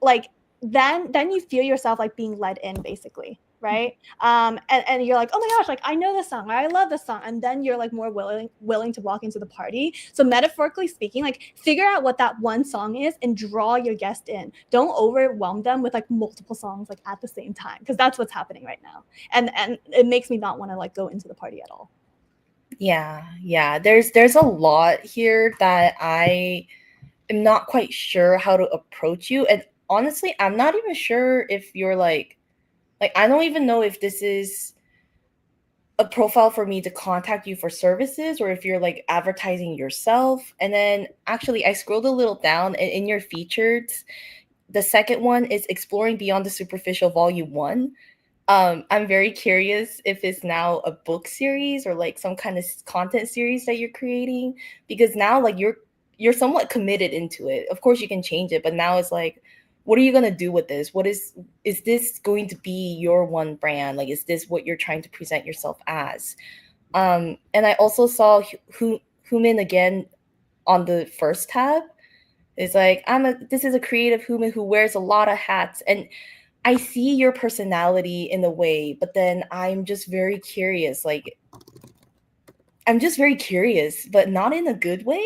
S2: like then you feel yourself like being led in, basically, right? And you're like, oh my gosh, like I know this song, or I love this song, and then you're like more willing to walk into the party. So metaphorically speaking, like figure out what that one song is and draw your guest in. Don't overwhelm them with like multiple songs like at the same time, because that's what's happening right now, and it makes me not want to like go into the party at all.
S3: Yeah, there's a lot here that I am not quite sure how to approach you, and honestly I'm not even sure if you're like I don't even know if this is a profile for me to contact you for services, or if you're like advertising yourself. And then actually I scrolled a little down, and in your featured, the second one is Exploring Beyond the Superficial Volume 1. I'm very curious if it's now a book series or like some kind of content series that you're creating, because now like you're somewhat committed into it. Of course you can change it, but now it's like, what are you going to do with this? Is this going to be your one brand? Like, is this what you're trying to present yourself as? And I also saw Human again on the first tab. It's like, this is a creative human who wears a lot of hats. And I see your personality in a way, but then I'm just very curious. Like, I'm just very curious, but not in a good way.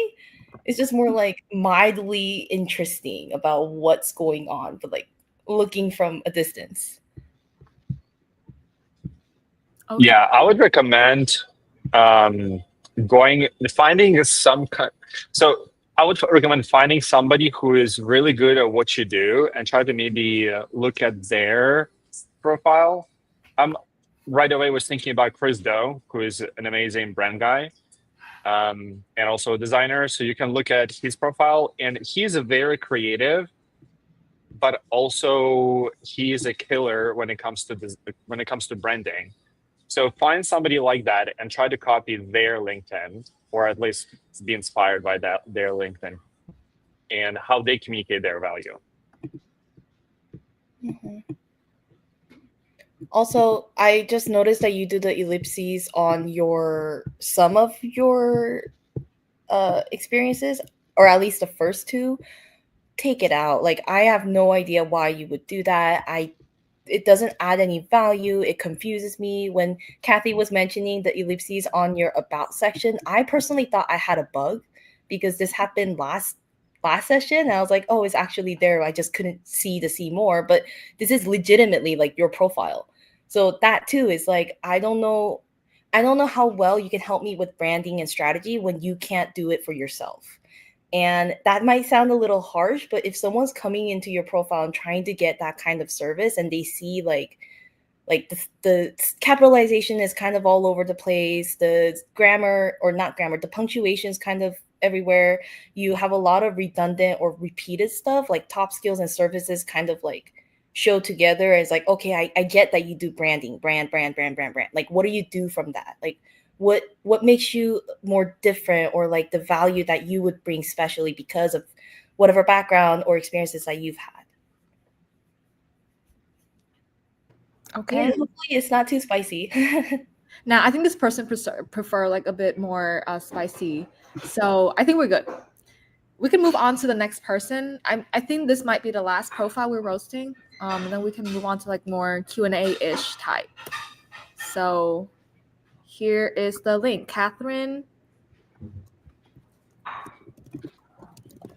S3: It's just more like mildly interesting about what's going on, but like looking from a distance.
S1: Okay.
S4: Yeah, I would recommend finding some kind. So I would recommend finding somebody who is really good at what you do and try to maybe look at their profile, right away was thinking about Chris Do, who is an amazing brand guy, and also a designer. So you can look at his profile, and he's a very creative, but also he is a killer when it comes to branding. So find somebody like that and try to copy their LinkedIn, or at least be inspired by their LinkedIn and how they communicate their value.
S3: Also, I just noticed that you do the ellipses on some of your experiences, or at least the first two. Take it out. Like, I have no idea why you would do that. It doesn't add any value. It confuses me. When Kathy was mentioning the ellipses on your about section, I personally thought I had a bug because this happened last session. And I was like, oh, it's actually there. I just couldn't see more. But this is legitimately like your profile. So that too is like, I don't know how well you can help me with branding and strategy when you can't do it for yourself. And that might sound a little harsh, but if someone's coming into your profile and trying to get that kind of service and they see like the capitalization is kind of all over the place, the grammar, or not grammar, the punctuation is kind of everywhere, you have a lot of redundant or repeated stuff, like top skills and services kind of like show together as like, okay, I get that you do branding, brand. Like, what do you do from that? Like, what makes you more different, or like the value that you would bring specially because of whatever background or experiences that you've had.
S1: Okay.
S3: Yeah, hopefully it's not too spicy.
S1: Now, I think this person prefer like a bit more spicy. So I think we're good. We can move on to the next person. I think this might be the last profile we're roasting. And then we can move on to like more Q&A-ish type. So here is the link. Catherine.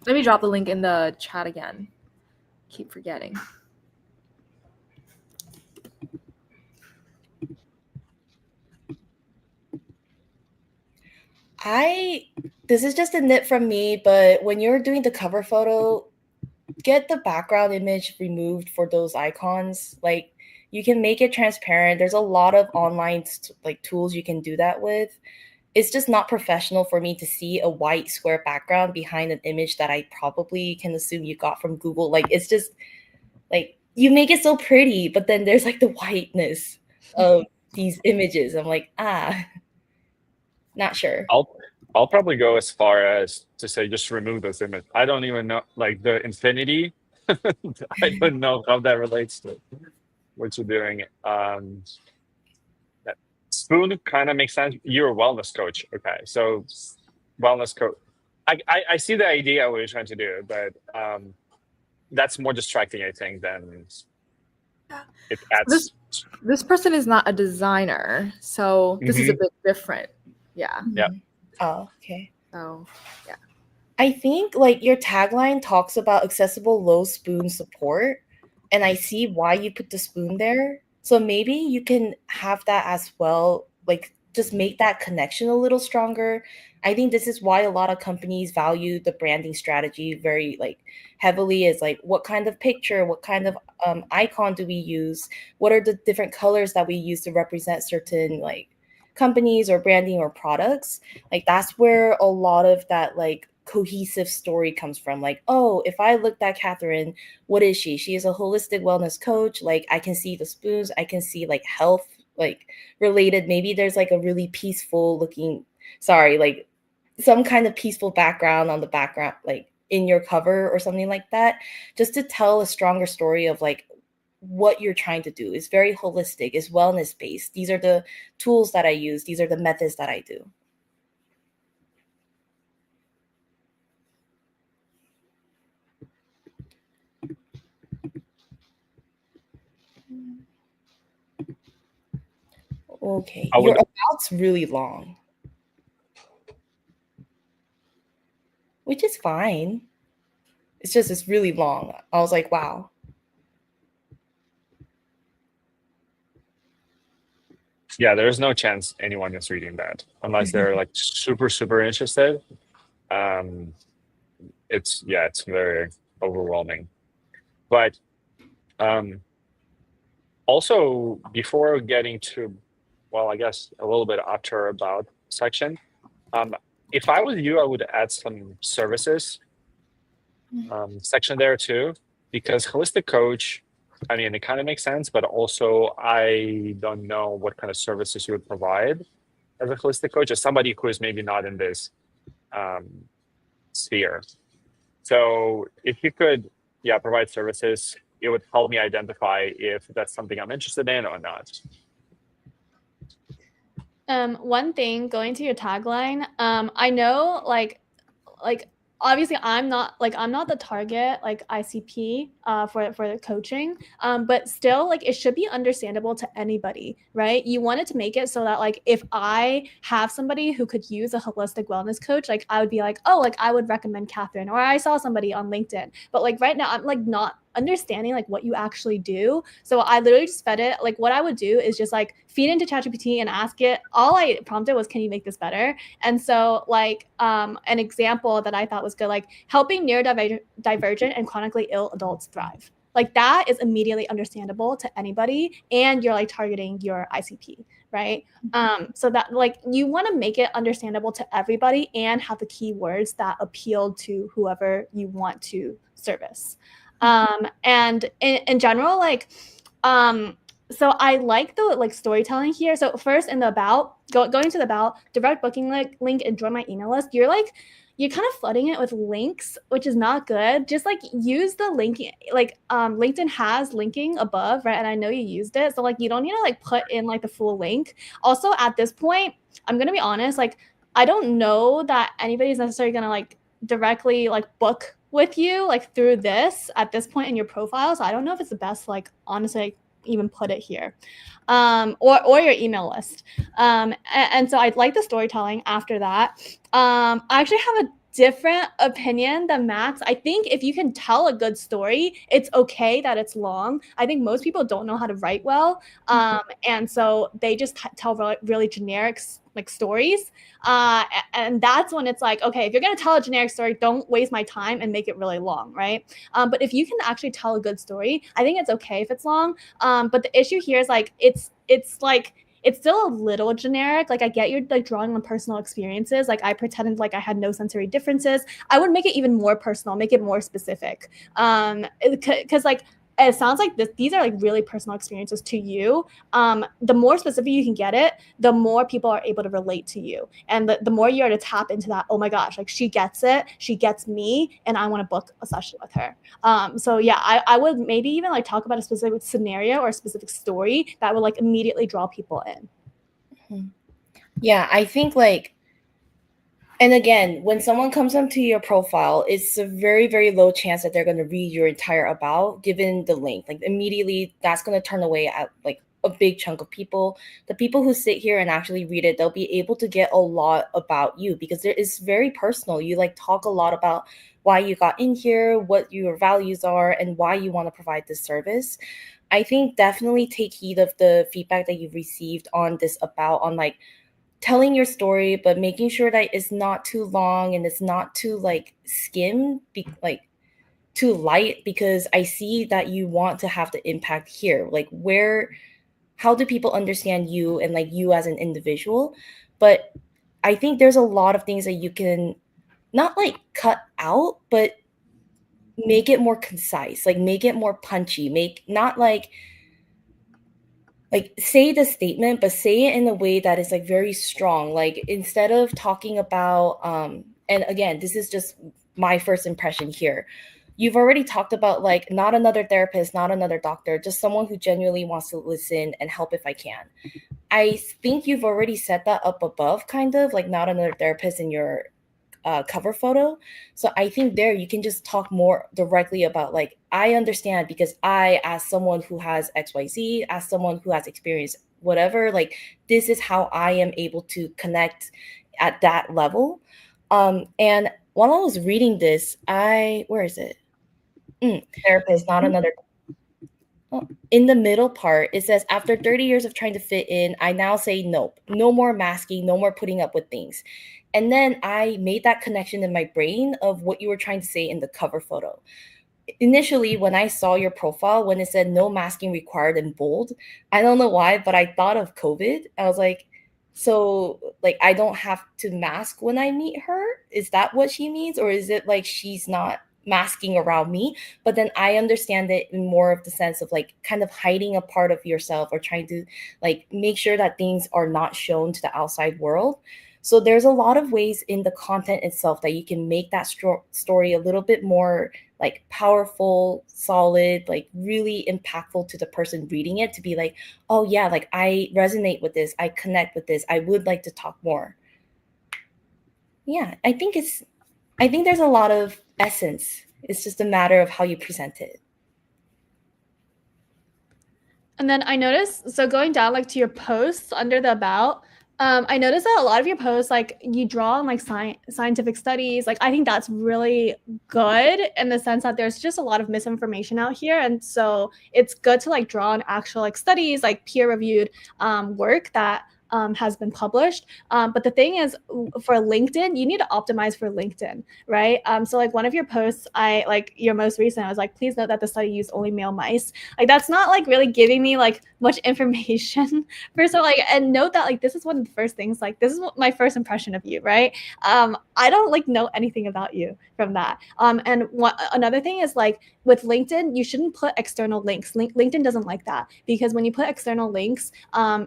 S1: Let me drop the link in the chat again. Keep forgetting.
S3: This is just a nit from me, but when you're doing the cover photo, get the background image removed for those icons. Like, you can make it transparent. There's a lot of online like tools you can do that with. It's just not professional for me to see a white square background behind an image that I probably can assume you got from Google. Like, it's just like, you make it so pretty, but then there's like the whiteness of these images. I'm like, not sure.
S4: I'll probably go as far as to say just remove those images. I don't even know, like the infinity. I don't know how that relates to what you're doing. That spoon kind of makes sense. You're a wellness coach, okay? So wellness coach. I see the idea of what you're trying to do, but that's more distracting, I think, than it adds.
S1: This person is not a designer, so this is a bit different. Yeah.
S4: Yeah.
S3: Oh, okay.
S1: So, yeah.
S3: I think like your tagline talks about accessible low spoon support, and I see why you put the spoon there. So maybe you can have that as well, like just make that connection a little stronger. I think this is why a lot of companies value the branding strategy very like heavily, is like, what kind of picture, what kind of icon do we use? What are the different colors that we use to represent certain like companies or branding or products? Like, that's where a lot of that like cohesive story comes from. Like, oh, if I looked at Catherine, what is she? She is a holistic wellness coach. Like, I can see the spoons, I can see like health like related. Maybe there's like a really peaceful looking, like some kind of peaceful background on the background, like in your cover or something like that, just to tell a stronger story of like what you're trying to do. Is very holistic, is wellness based. These are the tools that I use, these are the methods that I do. Okay, your about's really long, which is fine. It's really long. I was like, wow.
S4: Yeah, there's no chance anyone is reading that unless they're like super interested. It's very overwhelming. But Also, before getting to, well, I guess a little bit after about section, if I was you, I would add some services section there too, because holistic coach, I mean, it kind of makes sense, but also I don't know what kind of services you would provide as a holistic coach, as somebody who is maybe not in this um, sphere. So if you could, yeah, provide services, it would help me identify if that's something I'm interested in or not.
S2: One thing going to your tagline, I know like obviously I'm not the target like ICP for the coaching, but still like it should be understandable to anybody, right? You wanted to make it so that like if I have somebody who could use a holistic wellness coach, like I would be like, oh, like I would recommend Catherine, or I saw somebody on LinkedIn. But like right now I'm like not understanding like what you actually do. So I literally just fed it. Like what I would do is just like feed into ChatGPT and ask it. All I prompted was, can you make this better? And so like an example that I thought was good, like helping neurodivergent and chronically ill adults thrive. Like that is immediately understandable to anybody, and you're like targeting your ICP, right? So that like you want to make it understandable to everybody and have the keywords that appeal to whoever you want to service. And in general, like so I like the like storytelling here. So first in the about, going to the about, direct booking link and join my email list. You're kind of flooding it with links, which is not good. Just like use the link, like LinkedIn has linking above, right? And I know you used it, so like you don't need to like put in like the full link. Also, at this point, I'm gonna be honest, like I don't know that anybody's necessarily gonna like directly like book with you like through this at this point in your profile. So I don't know if it's the best, like honestly, like, even put it here, or your email list. And so I'd like the storytelling after that. I actually have a different opinion than Max. I think if you can tell a good story, it's okay that it's long. I think most people don't know how to write well, and so they just tell really generic like stories, and that's when it's like, okay, if you're going to tell a generic story, don't waste my time and make it really long, right? But if you can actually tell a good story, I think it's okay if it's long. But the issue here is like it's like it's still a little generic. Like I get you're like drawing on personal experiences. Like I pretended like I had no sensory differences. I would make it even more personal, make it more specific. Because like it sounds like these are like really personal experiences to you. The more specific you can get it, the more people are able to relate to you. And the more you're to tap into that, oh my gosh, like she gets it, she gets me, and I want to book a session with her. So yeah, I would maybe even like talk about a specific scenario or a specific story that would like immediately draw people in.
S3: Yeah, I think like, and again, when someone comes onto your profile, it's a very, very low chance that they're going to read your entire about given the link. Like immediately that's going to turn away at like a big chunk of people. The people who sit here and actually read it, they'll be able to get a lot about you because it is very personal. You like talk a lot about why you got in here, what your values are, and why you want to provide this service. I think definitely take heed of the feedback that you've received on this about, on like telling your story, but making sure that it's not too long and it's not too like like too light, because I see that you want to have the impact here. Like how do people understand you and like you as an individual? But I think there's a lot of things that you can not like cut out, but make it more concise, like make it more punchy, make not like say the statement, but say it in a way that is like very strong. Like instead of talking about and again, this is just my first impression here, you've already talked about like not another therapist, not another doctor, just someone who genuinely wants to listen and help if I can. I think you've already set that up above, kind of like not another therapist in your cover photo. So I think there you can just talk more directly about like, I understand because I, as someone who has XYZ, as someone who has experience, whatever, like this is how I am able to connect at that level. And while I was reading this, where is it? Therapist, not another. In the middle part, it says, after 30 years of trying to fit in, I now say nope. No more masking, no more putting up with things. And then I made that connection in my brain of what you were trying to say in the cover photo. initially when I saw your profile, when it said no masking required in bold, I don't know why, but I thought of COVID. I was like, so like I don't have to mask when I meet her? Is that what she means? Or is it like she's not masking around me? But then I understand it in more of the sense of like kind of hiding a part of yourself or trying to like make sure that things are not shown to the outside world. So there's a lot of ways in the content itself that you can make that story a little bit more like powerful, solid, like really impactful to the person reading it, to be like, oh yeah, like I resonate with this, I connect with this, I would like to talk more. Yeah, I think there's a lot of essence. It's just a matter of how you present it.
S2: And then I noticed, so going down like to your posts under the about, I noticed that a lot of your posts, like you draw on like scientific studies. Like I think that's really good in the sense that there's just a lot of misinformation out here, and so it's good to like draw on actual like studies, like peer-reviewed work that has been published. But the thing is, for LinkedIn, you need to optimize for LinkedIn, right? So like one of your posts, I like your most recent, I was like, please note that the study used only male mice. Like that's not like really giving me like much information. First of all, like, and note that like this is one of the first things, like this is my first impression of you, right? I don't like know anything about you from that. And another thing is like with LinkedIn, you shouldn't put external links. LinkedIn doesn't like that, because when you put external links,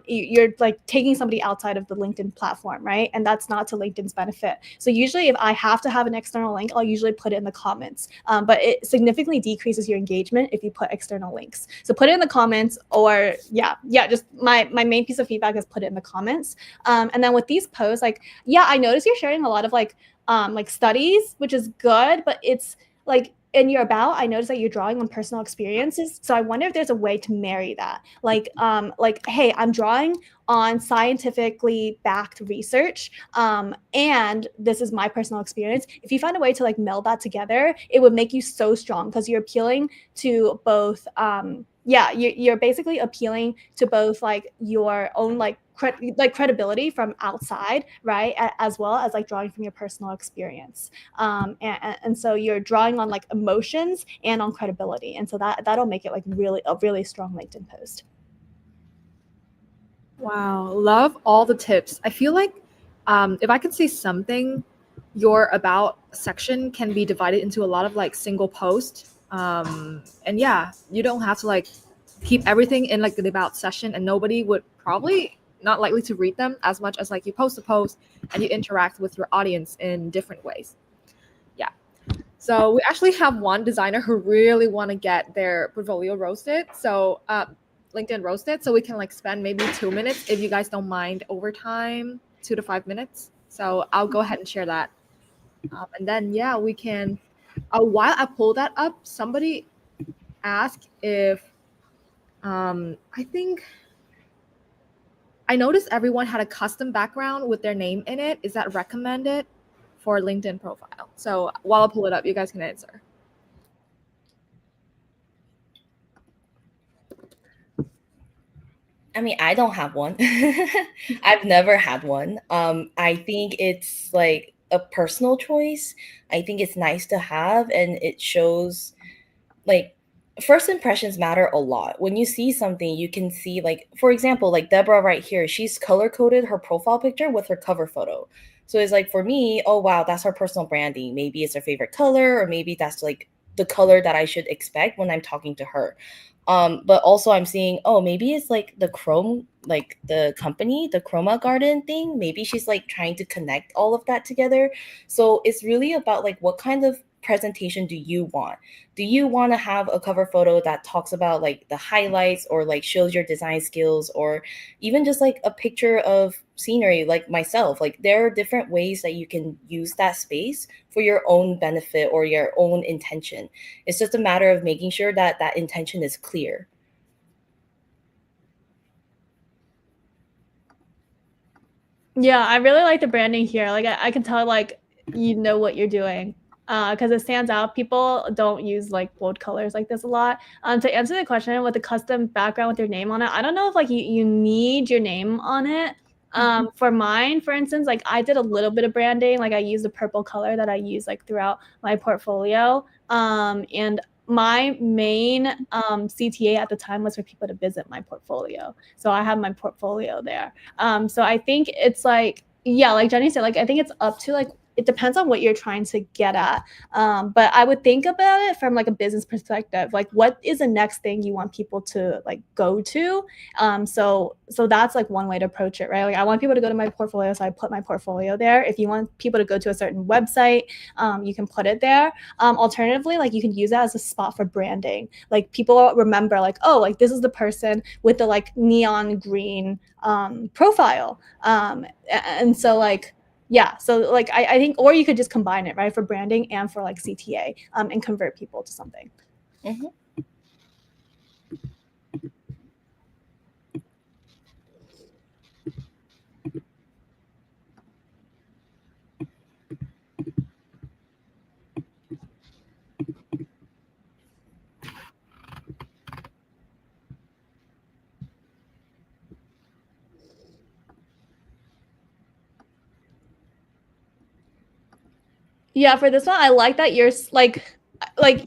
S2: you're like taking somebody outside of the LinkedIn platform, right? And that's not to LinkedIn's benefit. So usually if I have to have an external link, I'll usually put it in the comments. But it significantly decreases your engagement if you put external links. So put it in the comments, or just my main piece of feedback is put it in the comments. And then with these posts, like, yeah, I noticed you're sharing a lot of like studies, which is good, but it's like in your about, I noticed that you're drawing on personal experiences. So I wonder if there's a way to marry that. Like, hey, I'm drawing on scientifically backed research, and this is my personal experience. If you find a way to like meld that together, it would make you so strong, because you're appealing to both. You're basically appealing to both like your own like credibility from outside, right, as well as like drawing from your personal experience. And so you're drawing on like emotions and on credibility, and so that'll make it like a really strong LinkedIn post.
S1: Wow, love all the tips. I feel like if I could say something, your about section can be divided into a lot of like single posts. And yeah, you don't have to like keep everything in like the about session, and nobody would probably not likely to read them as much as like you post a post and you interact with your audience in different ways. Yeah. So we actually have one designer who really want to get their portfolio roasted. So LinkedIn roasted. So we can like spend maybe 2 minutes, if you guys don't mind, overtime, 2 to 5 minutes. So I'll go ahead and share that. And then, yeah, we can, while I pull that up, somebody asked if, I think, I noticed everyone had a custom background with their name in it. Is that recommended for LinkedIn profile? So while I pull it up, you guys can answer.
S3: I mean, I don't have one. I've never had one. I think it's like a personal choice. I think it's nice to have, and it shows like first impressions matter a lot. When you see something, you can see, like, for example, like Deborah right here, she's color coded her profile picture with her cover photo. So it's like, for me, oh wow, that's her personal branding. Maybe it's her favorite color, or maybe that's like the color that I should expect when I'm talking to her. But also I'm seeing, oh, maybe it's like the Chrome, like the company, the Chroma Garden thing. Maybe she's like trying to connect all of that together. So it's really about like, what kind of presentation do you want? Do you want to have a cover photo that talks about like the highlights, or like shows your design skills, or even just like a picture of scenery like myself? Like there are different ways that you can use that space for your own benefit or your own intention. It's just a matter of making sure that that intention is clear.
S2: Yeah, I really like the branding here. Like I can tell like you know what you're doing, because it stands out. People don't use like bold colors like this a lot. To answer the question with the custom background with your name on it, I don't know if like you need your name on it. For mine, for instance, like I did a little bit of branding. Like I used the purple color that I use like throughout my portfolio. And my main CTA at the time was for people to visit my portfolio. So I have my portfolio there. So I think it's like, yeah, like Jenny said, like I think it's up to like, it depends on what you're trying to get at. But I would think about it from like a business perspective. Like, what is the next thing you want people to like go to? So that's like one way to approach it, right? Like I want people to go to my portfolio, so I put my portfolio there. If you want people to go to a certain website, you can put it there. Alternatively, like you can use that as a spot for branding. Like people remember, like, oh, like this is the person with the like neon green profile, and so like. Yeah, so like I think, or you could just combine it, right, for branding and for like CTA, and convert people to something.
S3: Mm-hmm.
S2: Yeah, for this one, I like that you're like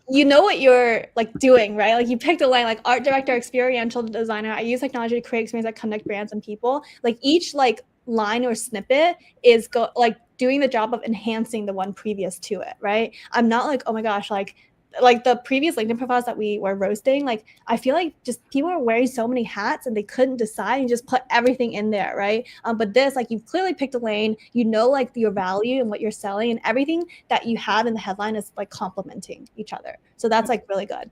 S2: you know what you're like doing, right? Like you picked a line like art director, experiential designer. I use technology to create experience that connect brands and people. Like each like line or snippet is like doing the job of enhancing the one previous to it, right? I'm not like, oh my gosh, like the previous LinkedIn profiles that we were roasting, like I feel like just people are wearing so many hats and they couldn't decide and just put everything in there, right? But this, like you've clearly picked a lane, you know, like your value and what you're selling, and everything that you have in the headline is like complementing each other. So that's like really good.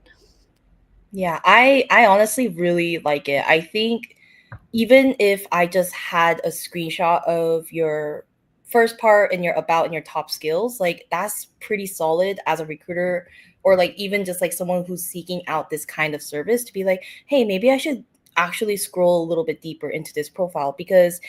S3: Yeah, I honestly really like it. I think even if I just had a screenshot of your first part and your about and your top skills, like that's pretty solid as a recruiter, or like even just like someone who's seeking out this kind of service to be like, hey, maybe I should actually scroll a little bit deeper into this profile, because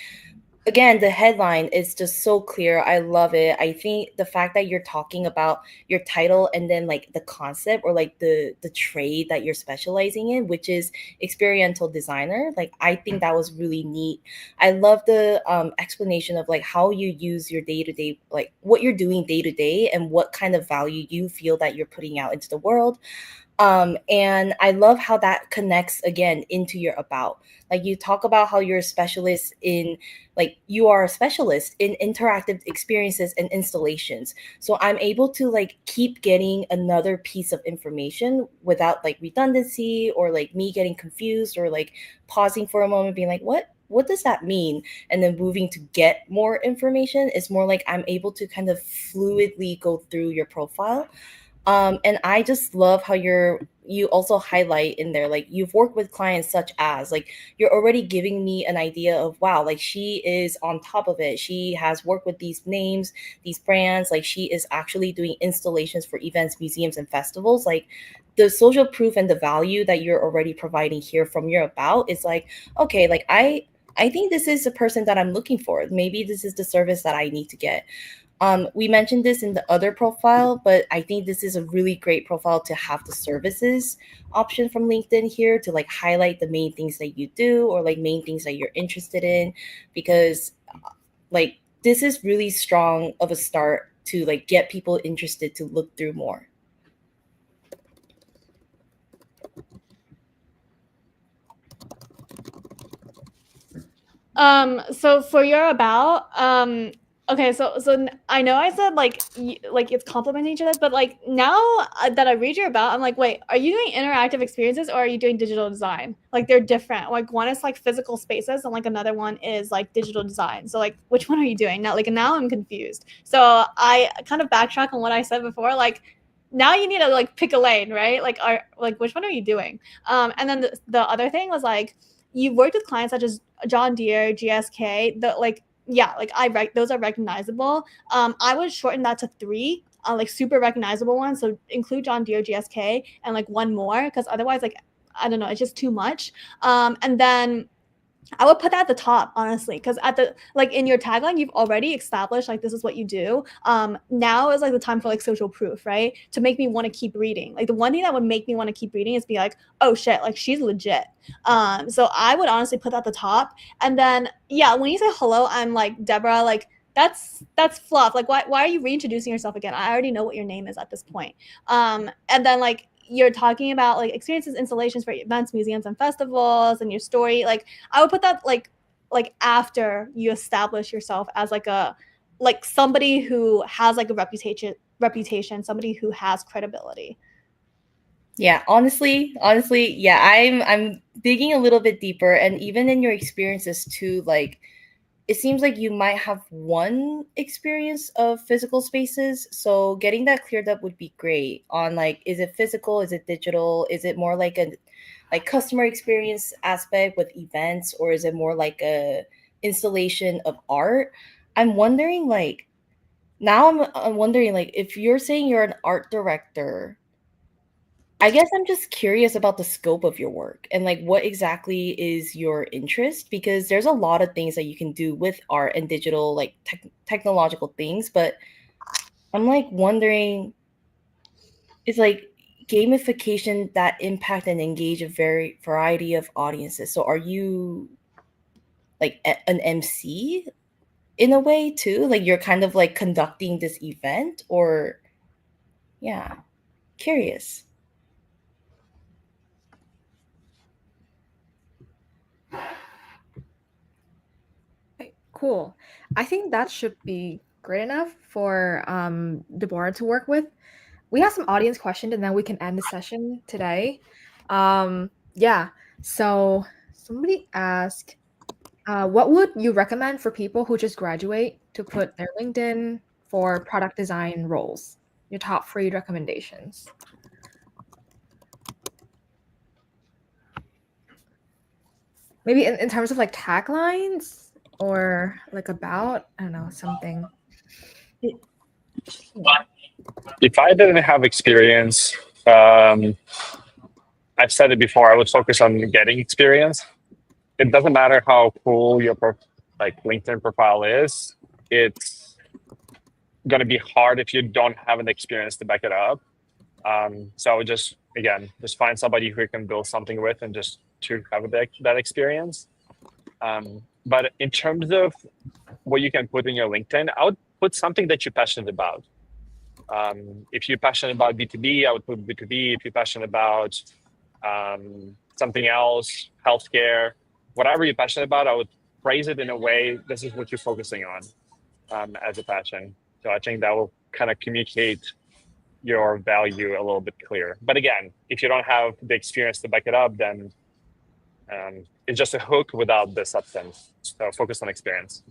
S3: again, the headline is just so clear. I love it. I think the fact that you're talking about your title and then like the concept or like the trade that you're specializing in, which is experiential designer, like I think that was really neat. I love the explanation of like how you use your day-to-day, like what you're doing day to day and what kind of value you feel that you're putting out into the world. And I love how that connects again into your about. Like you talk about how you're a specialist in, like you are a specialist in interactive experiences and installations. So I'm able to like keep getting another piece of information without like redundancy or like me getting confused or like pausing for a moment, being like, what does that mean? And then moving to get more information. It's more like I'm able to kind of fluidly go through your profile. And I just love how you also highlight in there, like you've worked with clients such as, like you're already giving me an idea of, wow, like she is on top of it. She has worked with these names, these brands, like she is actually doing installations for events, museums, and festivals. Like the social proof and the value that you're already providing here from your about is like, okay, like I think this is the person that I'm looking for. Maybe this is the service that I need to get. We mentioned this in the other profile, but I think this is a really great profile to have the services option from LinkedIn here to like highlight the main things that you do or like main things that you're interested in, because like this is really strong of a start to like get people interested to look through more.
S2: So for your about, okay, so I know I said like like it's complementing each other, but like now that I read your about, I'm like, wait, are you doing interactive experiences or are you doing digital design? Like they're different. Like one is like physical spaces and like another one is like digital design. So like which one are you doing now? Like now I'm confused. So I kind of backtrack on what I said before. Like now you need to like pick a lane, right? Like are like which one are you doing? And then the other thing was like you've worked with clients such as John Deere, GSK, the like, yeah, like those are recognizable. I would shorten that to 3, like super recognizable ones. So include John Deere, GSK, and like one more, because otherwise, like, I don't know, it's just too much. And then I would put that at the top, honestly, because at the like in your tagline, you've already established like this is what you do. Now is like the time for like social proof, right? To make me want to keep reading. Like the one thing that would make me want to keep reading is be like, oh shit, like she's legit. So I would honestly put that at the top. And then yeah, when you say hello, I'm like Deborah, like that's fluff. Like why are you reintroducing yourself again? I already know what your name is at this point. And then like you're talking about like experiences, installations for events, museums, and festivals, and your story, like I would put that like after you establish yourself as like somebody who has like a reputation, somebody who has credibility.
S3: Yeah, honestly, yeah, I'm digging a little bit deeper, and even in your experiences too, like it seems like you might have one experience of physical spaces, so getting that cleared up would be great. On like, is it physical? Is it digital? Is it more like a customer experience aspect with events, or is it more like a installation of art? I'm wondering like now I'm wondering like if you're saying you're an art director, I guess I'm just curious about the scope of your work and like what exactly is your interest, because there's a lot of things that you can do with art and digital like technological things, but I'm like wondering, is like gamification that impact and engage a very variety of audiences? So are you like an MC in a way too? Like you're kind of like conducting this event, or yeah, curious.
S1: Okay, cool. I think that should be great enough for Deborah to work with. We have some audience questions and then we can end the session today. Yeah, so somebody asked, what would you recommend for people who just graduate to put their LinkedIn for product design roles? Your top 3 recommendations. Maybe in terms of like taglines or like about, I don't know, something.
S4: If I didn't have experience, I've said it before, I would focus on getting experience. It doesn't matter how cool your like LinkedIn profile is. It's going to be hard if you don't have an experience to back it up. So I would just find somebody who you can build something with and just to have that experience. But in terms of what you can put in your LinkedIn, I would put something that you're passionate about. If you're passionate about B2B, I would put B2B. If you're passionate about something else, healthcare, whatever you're passionate about, I would phrase it in a way, this is what you're focusing on as a passion. So I think that will kind of communicate your value a little bit clearer. But again, if you don't have the experience to back it up, then it's just a hook without the substance. So focus on experience.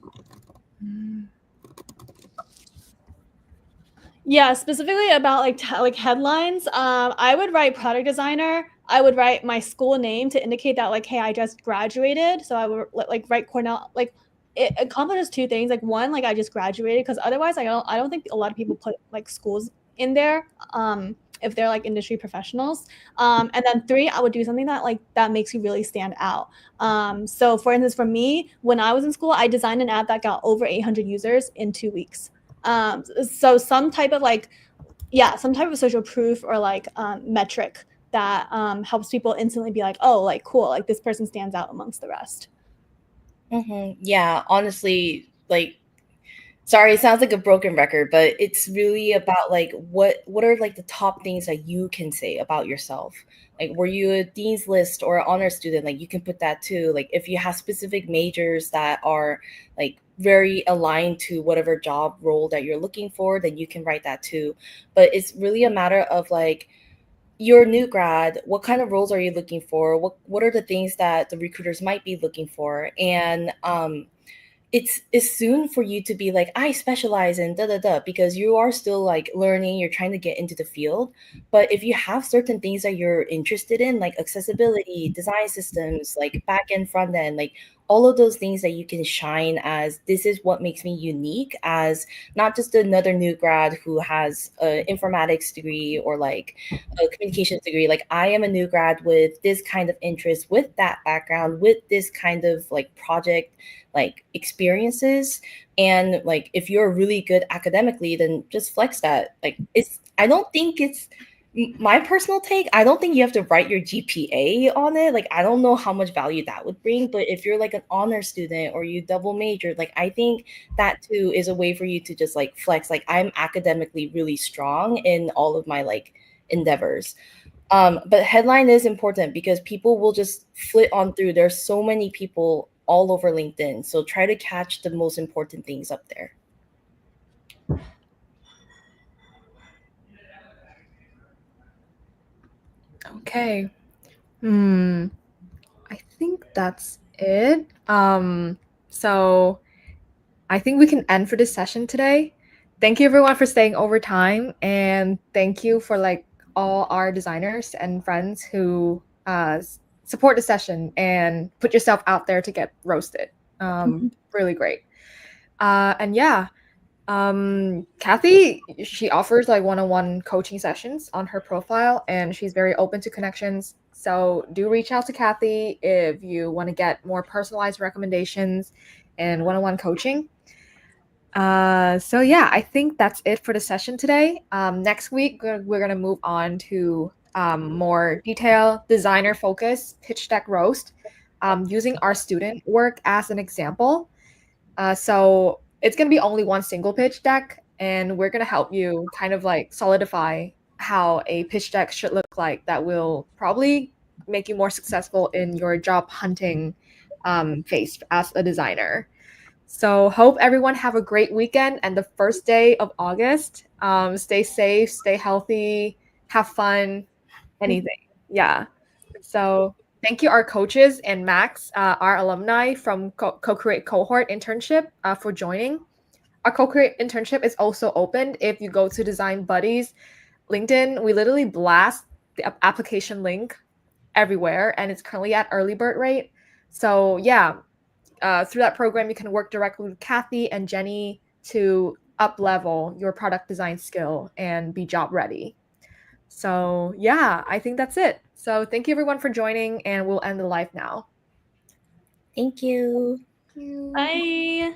S2: Yeah, specifically about like headlines, I would write product designer. I would write my school name to indicate that like, hey, I just graduated. So I would like write Cornell. Like it accomplishes 2 things. Like one, like I just graduated, because otherwise I don't think a lot of people put like schools in there if they're like industry professionals. And then 3, I would do something that makes you really stand out. So for instance, for me, when I was in school, I designed an app that got over 800 users in 2 weeks. So some type of social proof or like metric that helps people instantly be like, oh, like cool, like this person stands out amongst the rest.
S3: Yeah, honestly, like, sorry, it sounds like a broken record, but it's really about like what are like the top things that you can say about yourself. Like, were you a dean's list or an honor student? Like, you can put that too. Like, if you have specific majors that are like very aligned to whatever job role that you're looking for, then you can write that too. But it's really a matter of like, you're a new grad, what kind of roles are you looking for? What are the things that the recruiters might be looking for? And it's soon for you to be like, I specialize in da da da, because you are still like learning, you're trying to get into the field. But if you have certain things that you're interested in, like accessibility, design systems, like back end, front end, like all of those things that you can shine as, this is what makes me unique as not just another new grad who has an informatics degree or like a communications degree. Like, I am a new grad with this kind of interest, with that background, with this kind of like project like experiences. And like, if you're really good academically, then just flex that. Like, I don't think it's my personal take. I don't think you have to write your GPA on it. Like, I don't know how much value that would bring, but if you're like an honor student or you double majored, like, I think that too is a way for you to just like flex. Like, I'm academically really strong in all of my like endeavors. But headline is important because people will just flit on through. There's so many people all over LinkedIn. So try to catch the most important things up there.
S1: Okay. I think that's it. So I think we can end for this session today. Thank you everyone for staying over time, and thank you for like all our designers and friends who support the session and put yourself out there to get roasted. Really great. And yeah, Kathy, she offers like one-on-one coaching sessions on her profile, and she's very open to connections. So do reach out to Kathy if you want to get more personalized recommendations and one-on-one coaching. So yeah, I think that's it for the session today. Next week we're gonna move on to more detailed designer focus pitch deck roast, using our student work as an example. So it's going to be only one single pitch deck, and we're going to help you kind of like solidify how a pitch deck should look like that will probably make you more successful in your job hunting phase as a designer. So hope everyone have a great weekend and the first day of August. Stay safe, stay healthy, have fun, anything. Yeah. So thank you, our coaches and Max, our alumni from Co-Create Cohort internship, for joining. Our Co-Create internship is also open if you go to Design Buddies LinkedIn. We literally blast the application link everywhere, and it's currently at early bird rate. So yeah, through that program, you can work directly with Kathy and Jenny to up level your product design skill and be job ready. So yeah, I think that's it. So thank you everyone for joining, and we'll end the live now.
S3: Thank you.
S2: Bye.